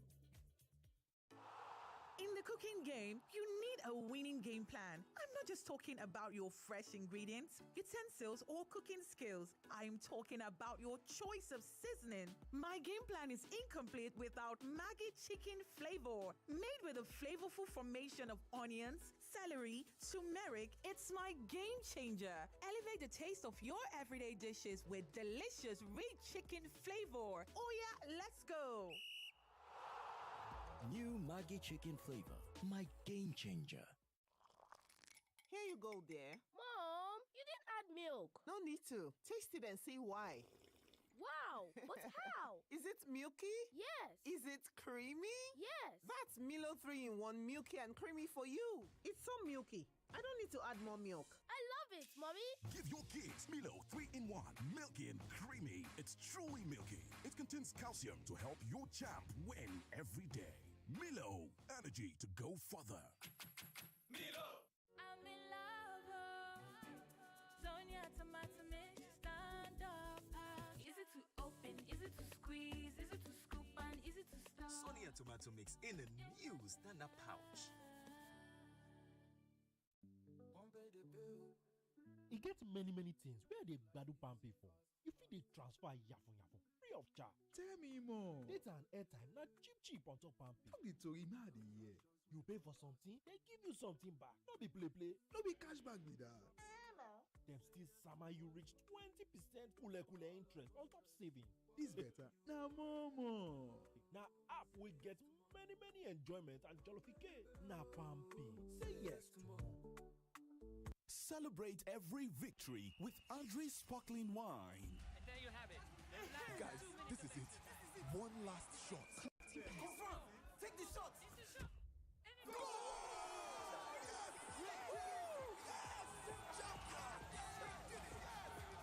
the cooking game, you need a winning game plan. I'm not just talking about your fresh ingredients, utensils, or cooking skills. I'm talking about your choice of seasoning. My game plan is incomplete without Maggi chicken flavor. Made with a flavorful formation of onions, celery, turmeric, it's my game changer. Elevate the taste of your everyday dishes with delicious, rich chicken flavor. Oh yeah, let's go. New Maggi chicken flavor, my game changer. Here you go, dear. Mom, you didn't add milk. No need to. Taste it and see why. Wow, but how? Is it milky? Yes. Is it creamy? Yes. That's Milo 3-in-1 milky and creamy for you. It's so milky. I don't need to add more milk. I love it, Mommy. Give your kids Milo 3-in-1, milky and creamy. It's truly milky. It contains calcium to help your champ win every day. Milo, energy to go further. Milo. I'm in love. Sonia tomato mix, stand up. Easy to open, easy to squeeze, easy to scoop and easy to stir. Sonia tomato mix in a new stand-up pouch. E get many things where they gbadu pampe for. You fit dey transfer yafun free of charge. Tell me more. Data and airtime na cheap on top pampe. How the tori na dey hear? You pay for something, they give you something back. No be play. No be cashback be that. Dem still sama you reach 20% kule interest on top saving. This better. Na more. Na app we get many enjoyment and jollification. Na pampe. Say yes to more. Celebrate every victory with Andre's sparkling wine. And there you have it. Guys, this is it. One last shot. Confirm. Take the shot. Go!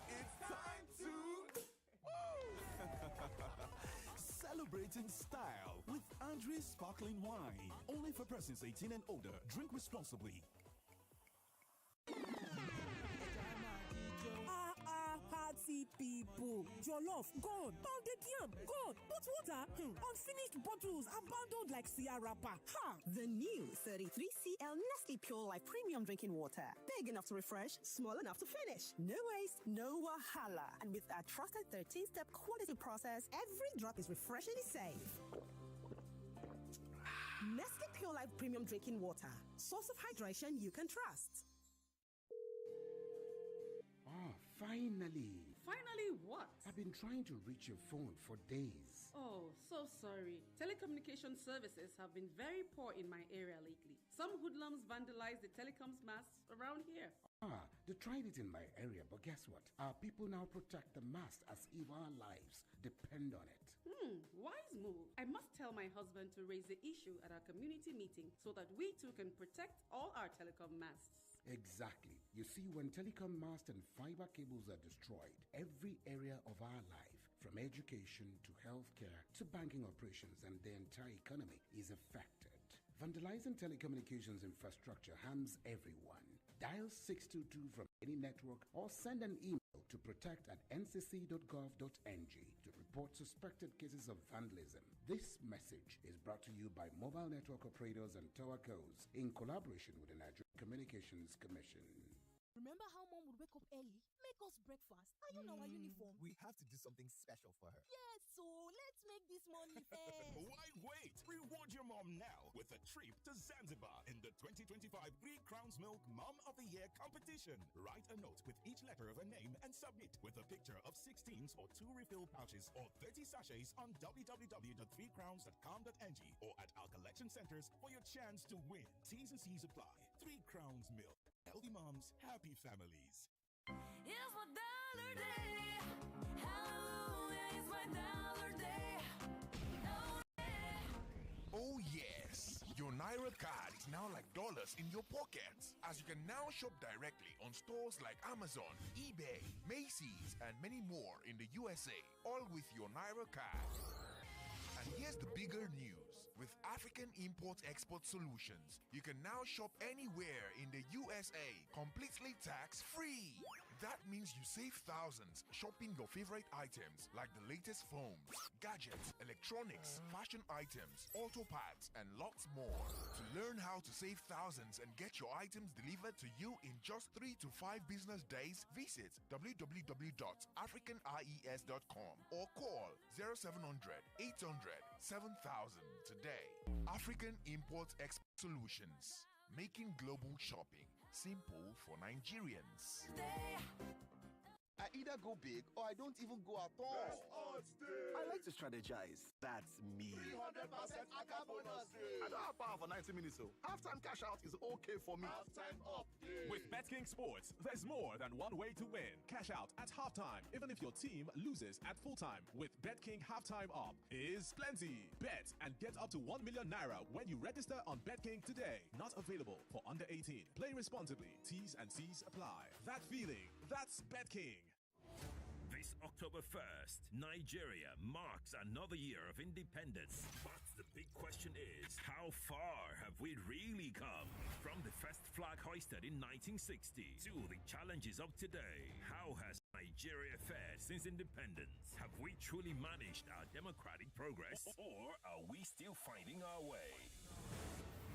It's time to celebrate in style with Andre's sparkling wine. Only for persons 18 and older. Drink responsibly. Party people, jollof gone, pounded yam gone, but water, unfinished bottles abandoned like Sia wrapper. Ha! The new 33CL Nestle Pure Life Premium Drinking Water. Big enough to refresh, small enough to finish. No waste, no wahala. And with our trusted 13-step quality process, every drop is refreshingly safe. Nestle Pure Life Premium Drinking Water. Source of hydration you can trust. Finally. Finally what? I've been trying to reach your phone for days. Oh, so sorry. Telecommunication services have been very poor in my area lately. Some hoodlums vandalized the telecoms masts around here. They tried it in my area, but guess what? Our people now protect the mast as if our lives depend on it. Wise move. I must tell my husband to raise the issue at our community meeting so that we too can protect all our telecom masts. Exactly. You see, when telecom masts and fiber cables are destroyed, every area of our life, from education to healthcare to banking operations and the entire economy, is affected. Vandalizing telecommunications infrastructure harms everyone. Dial 622 from any network or send an email to protect@ncc.gov.ng to report suspected cases of vandalism. This message is brought to you by mobile network operators and towercos in collaboration with the Nigerian Communications Commission. Remember how mom would wake up early, make us breakfast, and you know our uniform? We have to do something special for her. Yes, so let's make this money fast. Why wait? Reward your mom now with a trip to Zanzibar in the 2025 Three Crowns Milk Mom of the Year competition. Write a note with each letter of a name and submit with a picture of 16s or 2 refill pouches or 30 sachets on www.3crowns.com.ng or at our collection centers for your chance to win. T's and C's apply. 3 Crowns Milk. Healthy moms, happy families. It's my dollar day. Hallelujah, it's my dollar day. Oh yes, your Naira card is now like dollars in your pockets, as you can now shop directly on stores like Amazon, eBay, Macy's, and many more in the USA, all with your Naira card. And here's the bigger news. With African Import-Export Solutions, you can now shop anywhere in the USA completely tax-free. That means you save thousands shopping your favorite items like the latest phones, gadgets, electronics, fashion items, auto parts, and lots more. To learn how to save thousands and get your items delivered to you in just 3 to 5 business days, visit www.africanies.com or call 0700 800 7000 today. African Import Export Solutions, making global shopping simple for Nigerians. I either go big or I don't even go at all. I like to strategize. That's me. 300% Aka bonus day. I don't have power for 90 minutes, so halftime cash out is okay for me. Halftime up. With BetKing Sports, there's more than one way to win. Cash out at halftime, even if your team loses at full time. With BetKing Halftime Up is plenty. Bet and get up to 1 million naira when you register on BetKing today. Not available for under 18. Play responsibly. T's and C's apply. That feeling, that's BetKing. This October 1st, Nigeria marks another year of independence. But the big question is, how far have we really come? From the first flag hoisted in 1960 to the challenges of today, how has Nigeria fared since independence? Have we truly managed our democratic progress? Or are we still finding our way?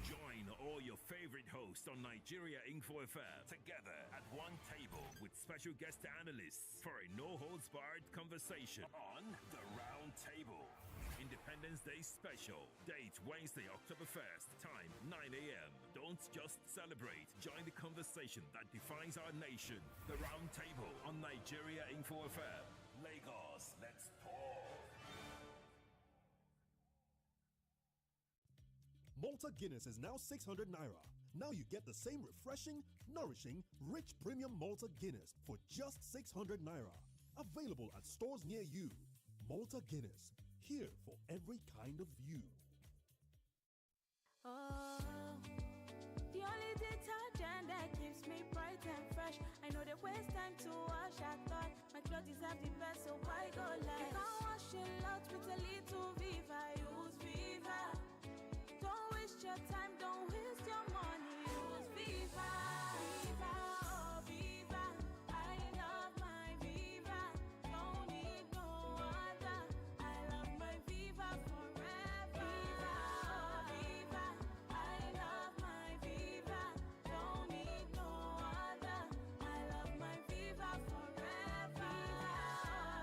Join all your favorite hosts on Nigeria Info FM together at one table with special guest analysts for a no-holds-barred conversation on The Round Table. Independence Day special. Date Wednesday, October 1st. Time 9 a.m. Don't just celebrate. Join the conversation that defines our nation. The Round Table on Nigeria Info FM. Lagos, let's talk. Malta Guinness is now 600 naira. Now you get the same refreshing, nourishing, rich premium Malta Guinness for just 600 naira. Available at stores near you. Malta Guinness, here for every kind of you. Oh, the only detergent that keeps me bright and fresh. I know they waste time to wash. I thought my clothes have the best, so why go less? You can't wash it out with a little Viva. Use Viva. Don't waste your time, don't waste your money. Use Viva. Viva, oh Viva. I love my Viva. Don't need no other. I love my Viva forever. Viva, oh Viva. I love my Viva. Don't need no other. I love my Viva forever.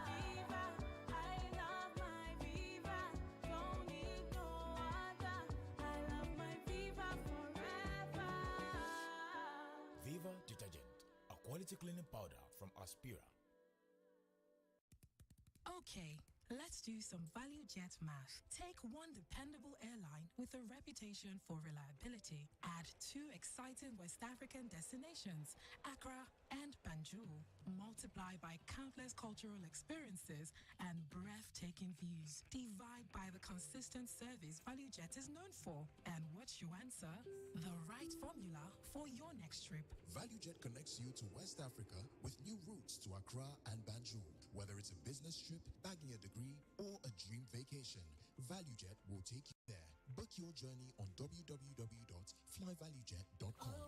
Viva, I love my Viva. Don't need no other. I love my Viva forever. Viva detergent, a quality cleaning powder from Aspira. Okay, let's do some value jet math. Take one dependable airline with a reputation for reliability. Add two exciting West African destinations, Accra and Banjul. Multiply by countless cultural experiences and breathtaking views. Divide by the consistent service ValueJet is known for. And what's your answer? The right formula for your next trip. ValueJet connects you to West Africa with new routes to Accra and Banjul. Whether it's a business trip, bagging a degree, or a dream vacation, ValueJet will take you there. Book your journey on www.flyvaluejet.com.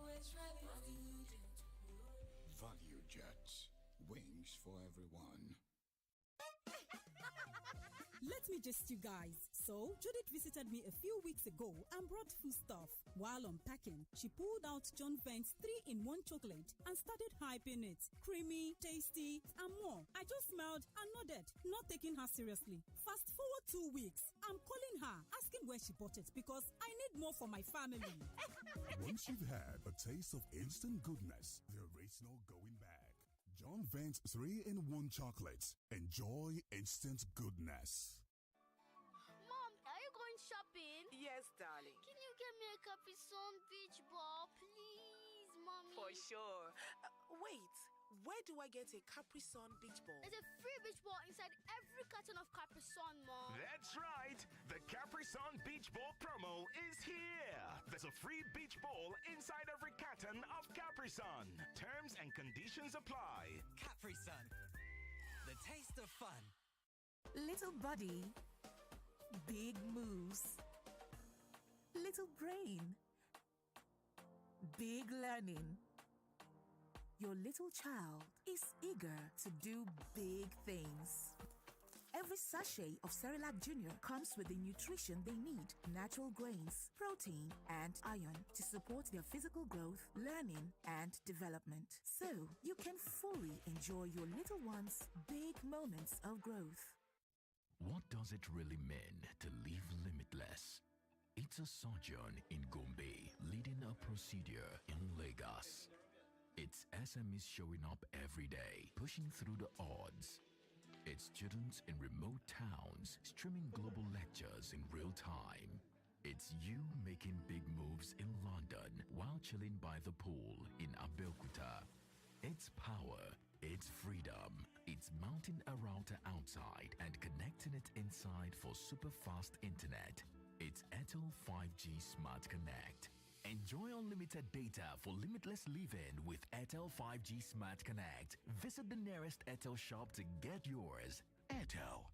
ValueJet. Wings for everyone. Let me just you guys. So, Judith visited me a few weeks ago and brought food stuff. While unpacking, she pulled out John Vent's 3-in-1 chocolate and started hyping it. Creamy, tasty, and more. I just smiled and nodded, not taking her seriously. Fast forward 2 weeks, I'm calling her, asking where she bought it because I need more for my family. Once you've had a taste of instant goodness, there is no going back. John Vent's 3-in-1 chocolate. Enjoy instant goodness. Mom, are you going shopping? Yes, darling. Can you get me a Capri Sun beach ball, please, Mommy? For sure. Wait, where do I get a Capri Sun beach ball? There's a free beach ball inside every carton of Capri Sun, Mom. That's right. The Capri Sun Beach Ball promo is here. There's a free beach ball inside every carton of Capri Sun. Terms and conditions apply. Capri Sun. The taste of fun. Little body, big moves. Little brain, big learning. your little child is eager to do big things. Every sachet of Cerelac Junior comes with the nutrition they need, natural grains, protein, and iron to support their physical growth, learning, and development. So you can fully enjoy your little one's big moments of growth. What does it really mean to live limitless? It's a sojourn in Gombe, leading a procedure in Lagos. It's SMEs showing up every day, pushing through the odds. It's students in remote towns streaming global lectures in real time. It's you making big moves in London while chilling by the pool in Abeokuta. It's power, it's freedom, it's mounting a router outside and connecting it inside for super fast internet. It's Airtel 5G Smart Connect. Enjoy unlimited data for limitless living with Airtel 5G Smart Connect. Visit the nearest Airtel shop to get yours. Airtel.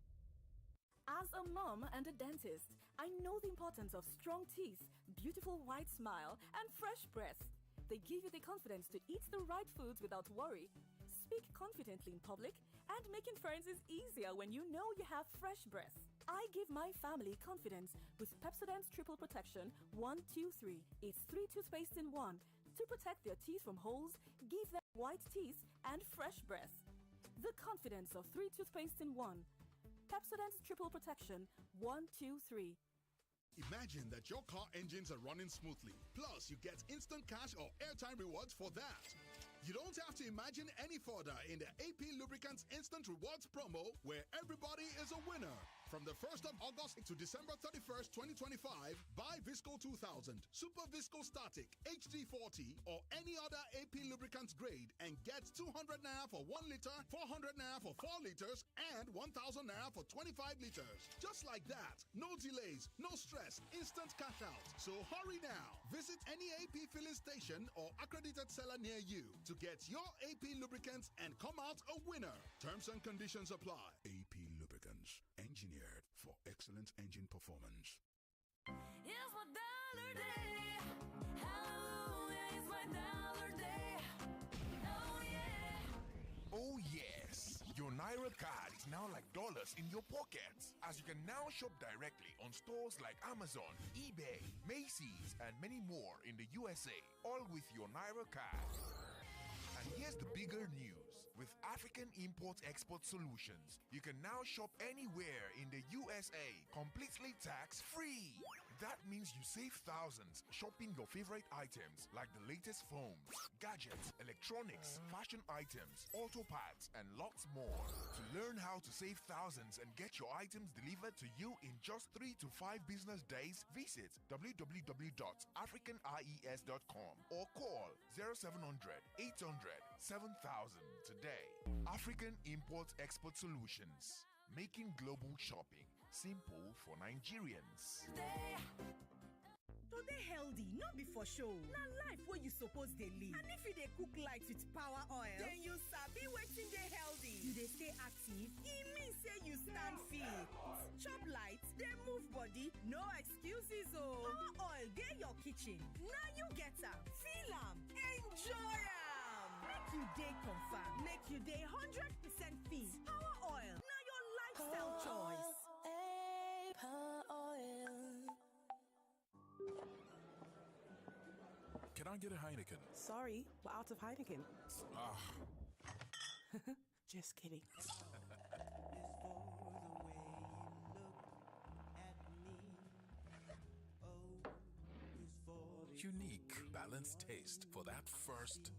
As a mom and a dentist, I know the importance of strong teeth, beautiful white smile, and fresh breath. They give you the confidence to eat the right foods without worry. Speak confidently in public, and making friends is easier when you know you have fresh breath. I give my family confidence with Pepsodent's Triple Protection 1, 2, 3. It's 3 toothpaste in 1 to protect their teeth from holes, give them white teeth, and fresh breath. The confidence of 3 toothpaste in 1. Pepsodent's Triple Protection 1, 2, 3. Imagine that your car engines are running smoothly. Plus, you get instant cash or airtime rewards for that. You don't have to imagine any further in the AP Lubricants Instant Rewards promo, where everybody is a winner. From the 1st of August to December 31st, 2025, buy Visco 2000, Super Visco Static, HD40, or any other AP Lubricants grade and get 200 naira for 1 liter, 400 naira for 4 liters, and 1,000 naira for 25 liters. Just like that. No delays, no stress, instant cash out. So hurry now. Visit any AP filling station or accredited seller near you to get your AP lubricants and come out a winner. Terms and conditions apply. AP Lubricants, engineered for excellent engine performance. It's my dollar day. Hallelujah, it's my dollar day. Oh yeah. Oh yes, your Naira card is now like dollars in your pockets, as you can now shop directly on stores like Amazon, eBay, Macy's, and many more in the USA, all with your Naira card. And here's the bigger news. With African Import-Export Solutions, you can now shop anywhere in the USA, completely tax-free. That means you save thousands shopping your favorite items like the latest phones, gadgets, electronics, fashion items, auto parts, and lots more. To learn how to save thousands and get your items delivered to you in just 3 to 5 business days, visit www.africanies.com or call 0700 800 7000 today. African Import-Export Solutions, making global shopping simple for Nigerians. To dey healthy, not be for show. Na life where you suppose dey live. And if you dey cook light with power oil, then you sabi wetin dey healthy. You dey stay active, e mean say you stand fit. Chop light, dey move body, no excuses o. Power oil dey your kitchen. Na you get am. Feel am, enjoy am. Make you dey confirm, make you dey 100% fit. Power oil, na your lifestyle choice. Can I get a Heineken? Sorry, we're out of Heineken. Just kidding. Unique, balanced taste for that first.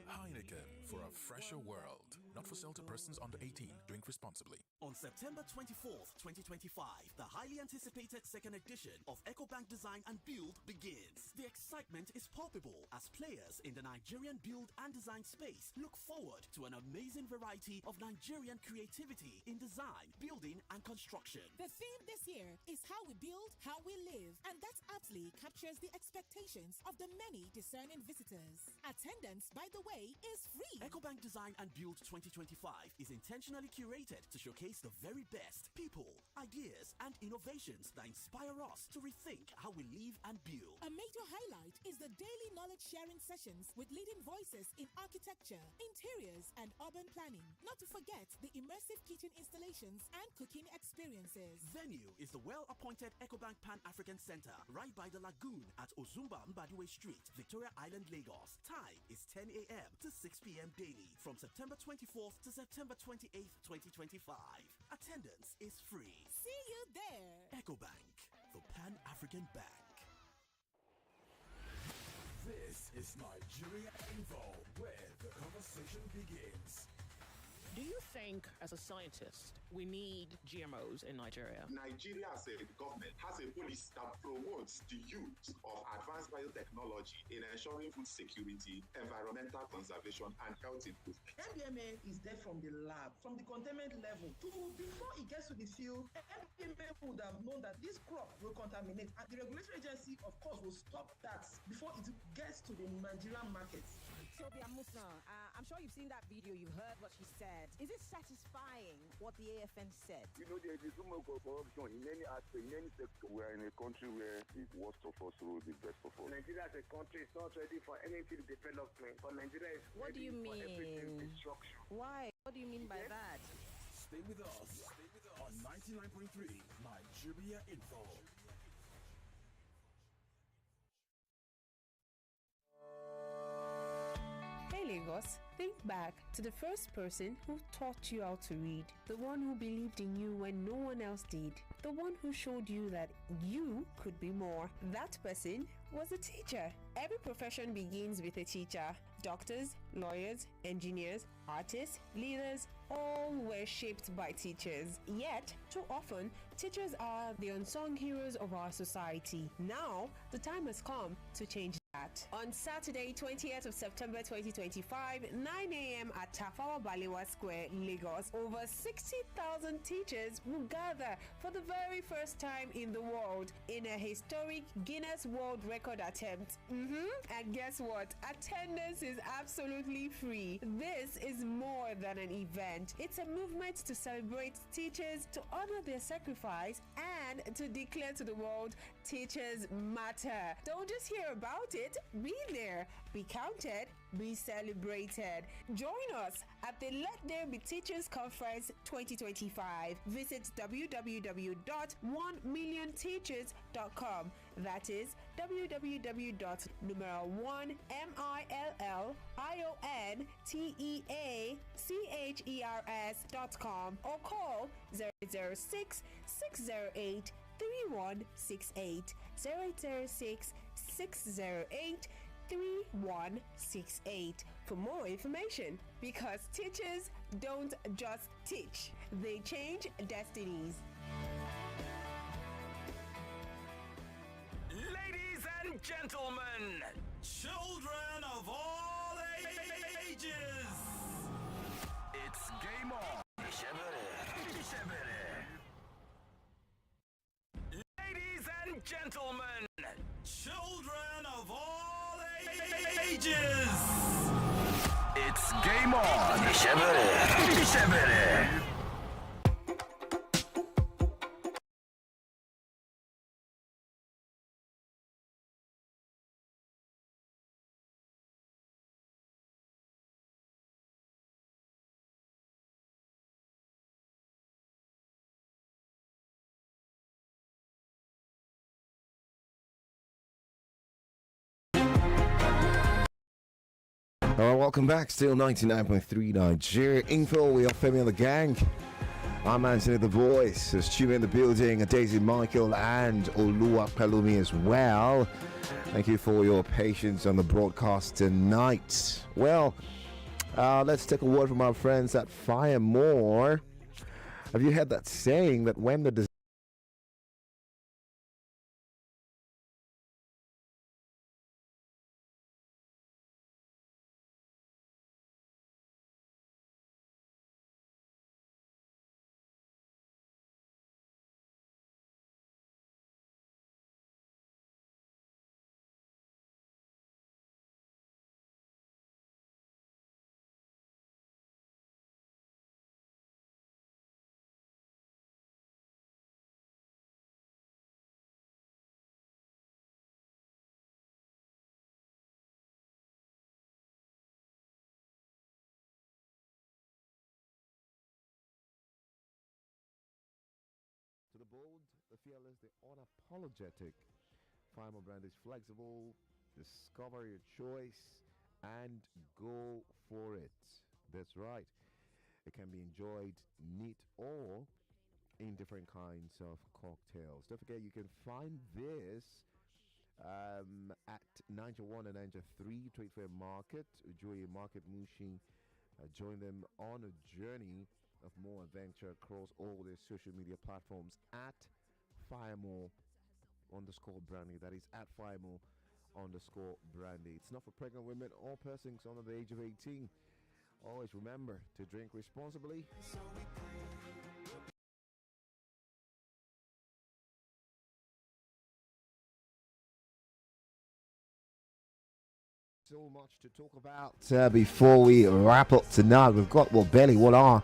Heineken for a fresher world. Not for sale to persons under 18. Drink responsibly. On September 24th, 2025, the highly anticipated second edition of EcoBank Design and Build begins. The excitement is palpable as players in the Nigerian build and design space look forward to an amazing variety of Nigerian creativity in design, building, and construction. The theme this year is how we build, how we live, and that's aptly beautifully captures the expectations of the many discerning visitors. Attendance, by the way, is free. EcoBank Design and Build 2025 is intentionally curated to showcase the very best people, ideas, and innovations that inspire us to rethink how we live and build. A major highlight is the daily knowledge sharing sessions with leading voices in architecture, interiors, and urban planning. Not to forget the immersive kitchen installations and cooking experiences. Venue is the well-appointed EcoBank Pan-African Center right by the lagoon at Ozumba Mbadiwe Street, Victoria Island, Lagos. Time is 10 a.m. to 6 p.m. daily from September 24th to September 28th, 2025. Attendance is free. See you there. EcoBank, the Pan-African Bank. This is Nigeria Info, where the conversation begins. Do you think, as a scientist, we need GMOs in Nigeria? Nigeria, as a government, has a policy that promotes the use of advanced biotechnology in ensuring food security, environmental conservation, and health improvement. MDMA is there from the lab, from the containment level. Before it gets to the field, MDMA would have known that this crop will contaminate, and the regulatory agency, of course, will stop that before it gets to the Nigerian market. Sylvia Musa, I'm sure you've seen that video, you've heard what she said. Is it satisfying what the AFN said? You know, there is so much corruption in any aspect, in any sector. We are in a country where the worst of us rule the best of us. Nigeria as a country is not ready for anything development, but Nigeria is what ready do you for everything mean? destruction. Why? What do you mean by that? Stay with us on 99.3 Nigeria Info. Hey Lagos, think back to the first person who taught you how to read, the one who believed in you when no one else did, the one who showed you that you could be more. That person was a teacher. Every profession begins with a teacher. Doctors, lawyers, engineers, artists, leaders, all were shaped by teachers. Yet, too often, teachers are the unsung heroes of our society. Now, the time has come to change that. On Saturday, 20th of September 2025, 9 a.m. at Tafawa Balewa Square, Lagos, over 60,000 teachers will gather for the very first time in the world in a historic Guinness World Record attempt. And guess what? Attendance is absolutely free. This is more than an event. It's a movement to celebrate teachers, to honor their sacrifice, and to declare to the world, teachers matter. Don't just hear about it, be there, be counted, be celebrated. Join us at the Let There Be Teachers Conference 2025. Visit www.1millionteachers.com. That is www.1millionteachers.com or call 006 608 3168 0806 608 3168 for more information, because teachers don't just teach, they change destinies. Ladies and gentlemen, children of all ages, it's game on. Ladies and gentlemen, children of all ages, it's game on. All right, welcome back. Still 99.3 Nigeria Info. We are Femi The Gang. I'm Anthony The Voice. There's Chima in the building, Daisy Michael, and Olua Pelumi as well. Thank you for your patience on the broadcast tonight. Well, let's take a word from our friends at Fire More. Have you heard that saying that when the bold, the fearless, the unapologetic. Fimo brand is flexible. Discover your choice and go for it. That's right. It can be enjoyed neat or in different kinds of cocktails. Don't forget, you can find this at 91 and 93 Trade Fair Market, Ujue Market Mushin. Join them on a journey of more adventure across all their social media platforms at Firemore underscore Brandy. That is at Firemore underscore Brandy. It's not for pregnant women or persons under the age of 18. Always remember to drink responsibly. So much to talk about before we wrap up tonight. We've got, well, barely 1 hour.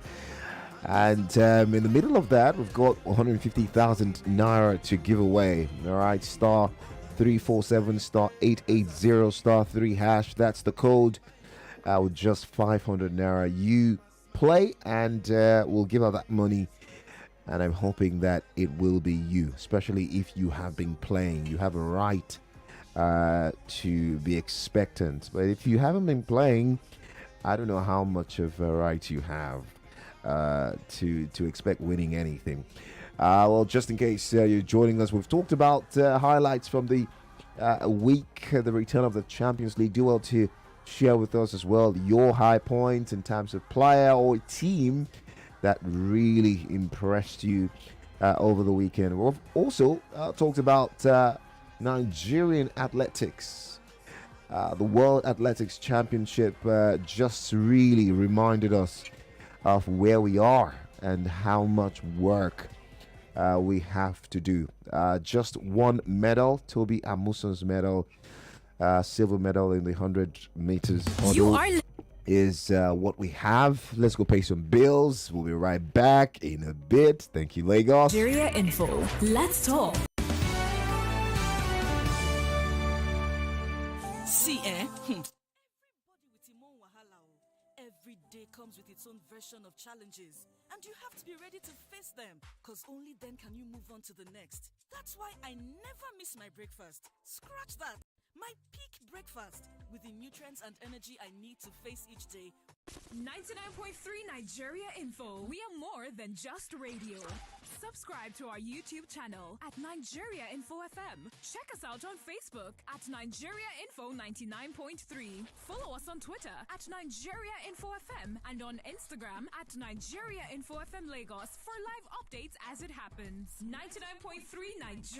And in the middle of that, we've got 150,000 naira to give away. All right, star 347 star 880 star 3 hash. That's the code. With just 500 naira, you play, and we'll give out that money. And I'm hoping that it will be you, especially if you have been playing. You have a right to be expectant. But if you haven't been playing, I don't know how much of a right you have to expect winning anything. Well, just in case you're joining us, we've talked about highlights from the week, the return of the Champions League. Do well to share with us as well your high points in terms of player or team that really impressed you over the weekend. We've also talked about Nigerian athletics. The World Athletics Championship just really reminded us of where we are and how much work we have to do. Just one medal, Toby Amuson's medal, silver medal in the 100 meters is what we have. Let's go pay some bills. We'll be right back in a bit. Thank you, Lagos. Nigeria Info. Let's talk. See, every day comes with its own version of challenges, and you have to be ready to face them, because only then can you move on to the next. That's why I never miss my breakfast. Scratch that. My peak breakfast with the nutrients and energy I need to face each day. 99.3 Nigeria Info. We are more than just radio. Subscribe to our YouTube channel at Nigeria Info FM. Check us out on Facebook at Nigeria Info 99.3. Follow us on Twitter at Nigeria Info FM and on Instagram at Nigeria Info FM Lagos for live updates as it happens. 99.3 Nigeria.